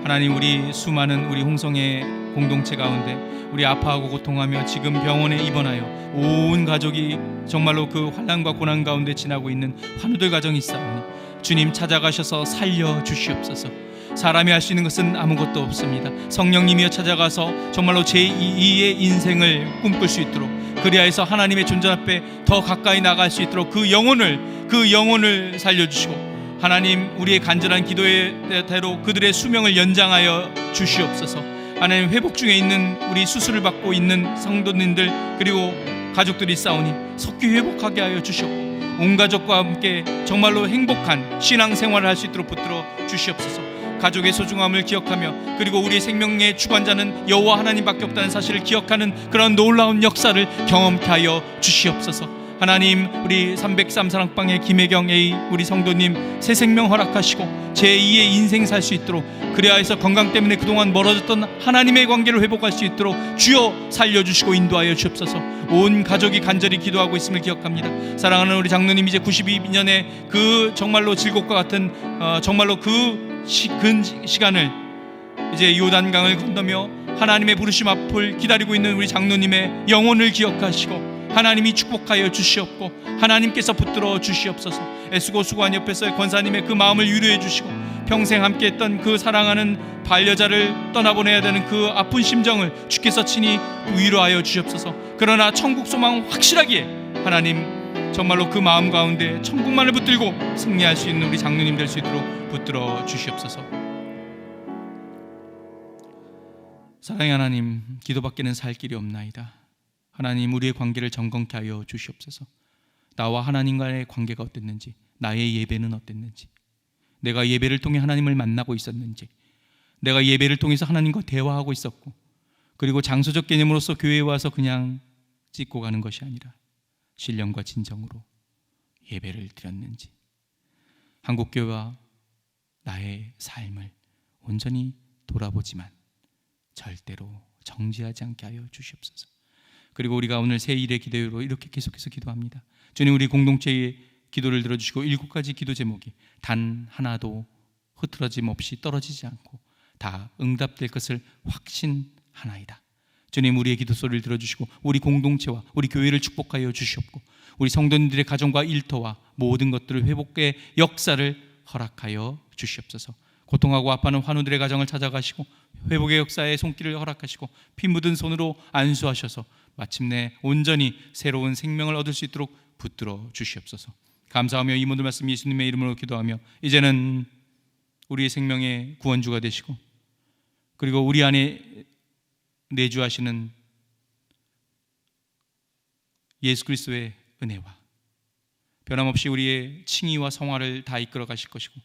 하나님, 우리 수많은 우리 홍성의 공동체 가운데 우리 아파하고 고통하며 지금 병원에 입원하여 온 가족이 정말로 그 환난과 고난 가운데 지나고 있는 환우들 가정이 있사오니 주님 찾아가셔서 살려 주시옵소서. 사람이 할 수 있는 것은 아무것도 없습니다. 성령님이여 찾아가서 정말로 제2의 인생을 꿈꿀 수 있도록, 그리하여서 하나님의 존재 앞에 더 가까이 나갈 수 있도록 그 영혼을 살려주시고 하나님, 우리의 간절한 기도의 대로 그들의 수명을 연장하여 주시옵소서. 하나님, 회복 중에 있는 우리 수술을 받고 있는 성도님들 그리고 가족들이 싸우니 속히 회복하게 하여 주시옵고 온 가족과 함께 정말로 행복한 신앙생활을 할 수 있도록 붙들어 주시옵소서. 가족의 소중함을 기억하며 그리고 우리의 생명의 주관자는 여호와 하나님밖에 없다는 사실을 기억하는 그런 놀라운 역사를 경험케 하여 주시옵소서. 하나님, 우리 303 사랑방의 김혜경 A 우리 성도님 새 생명 허락하시고 제2의 인생 살 수 있도록, 그리하여서 건강 때문에 그동안 멀어졌던 하나님의 관계를 회복할 수 있도록 주여 살려주시고 인도하여 주옵소서. 온 가족이 간절히 기도하고 있음을 기억합니다. 사랑하는 우리 장로님, 이제 92년의 그 정말로 질곡과 같은 정말로 그 시간을 이제 요단강을 건너며 하나님의 부르심 앞을 기다리고 있는 우리 장로님의 영혼을 기억하시고 하나님이 축복하여 주시옵고 하나님께서 붙들어 주시옵소서. 애쓰고 수고한 옆에서 권사님의 그 마음을 위로해 주시고 평생 함께했던 그 사랑하는 반려자를 떠나보내야 되는 그 아픈 심정을 주께서 친히 위로하여 주시옵소서. 그러나 천국 소망 확실하기에 하나님 정말로 그 마음 가운데 천국만을 붙들고 승리할 수 있는 우리 장로님 될 수 있도록 붙들어 주시옵소서. 사랑의 하나님, 기도밖에는 살 길이 없나이다. 하나님, 우리의 관계를 정건케 하여 주시옵소서. 나와 하나님과의 관계가 어땠는지, 나의 예배는 어땠는지, 내가 예배를 통해 하나님을 만나고 있었는지, 내가 예배를 통해서 하나님과 대화하고 있었고, 그리고 장소적 개념으로서 교회에 와서 그냥 찍고 가는 것이 아니라 신령과 진정으로 예배를 드렸는지, 한국교회와 나의 삶을 온전히 돌아보지만 절대로 정지하지 않게 하여 주시옵소서. 그리고 우리가 오늘 새 일의 기도로 이렇게 계속해서 기도합니다. 주님, 우리 공동체의 기도를 들어주시고 7가지 기도 제목이 단 하나도 흐트러짐 없이 떨어지지 않고 다 응답될 것을 확신하나이다. 주님, 우리의 기도 소리를 들어주시고 우리 공동체와 우리 교회를 축복하여 주시옵고, 우리 성도님들의 가정과 일터와 모든 것들을 회복의 역사를 허락하여 주시옵소서. 고통하고 아파하는 환우들의 가정을 찾아가시고 회복의 역사에 손길을 허락하시고 피 묻은 손으로 안수하셔서 마침내 온전히 새로운 생명을 얻을 수 있도록 붙들어 주시옵소서. 감사하며 이 모든 말씀 예수님의 이름으로 기도하며, 이제는 우리의 생명의 구원주가 되시고 그리고 우리 안에 내주하시는 예수 그리스도의 은혜와 변함없이 우리의 칭의와 성화를 다 이끌어 가실 것이고,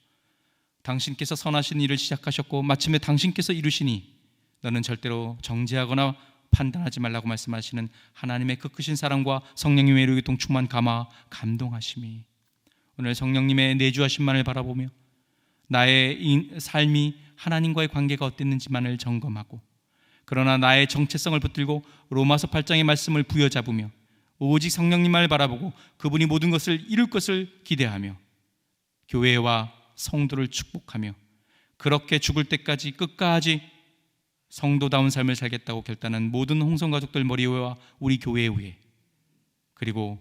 당신께서 선하신 일을 시작하셨고 마침내 당신께서 이루시니 너는 절대로 정죄하거나 판단하지 말라고 말씀하시는 하나님의 그 크신 사랑과 성령님의 이루기 동충만 감화 감동하심이, 오늘 성령님의 내주하심만을 바라보며 나의 삶이 하나님과의 관계가 어땠는지만을 점검하고, 그러나 나의 정체성을 붙들고 로마서 8장의 말씀을 부여잡으며 오직 성령님만을 바라보고 그분이 모든 것을 이룰 것을 기대하며 교회와 성도를 축복하며 그렇게 죽을 때까지 끝까지 성도다운 삶을 살겠다고 결단한 모든 홍성가족들 머리 위와 우리 교회 위에, 그리고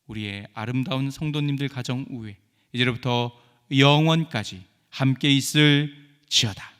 우리의 아름다운 성도님들 가정 위에 이제로부터 영원까지 함께 있을지어다.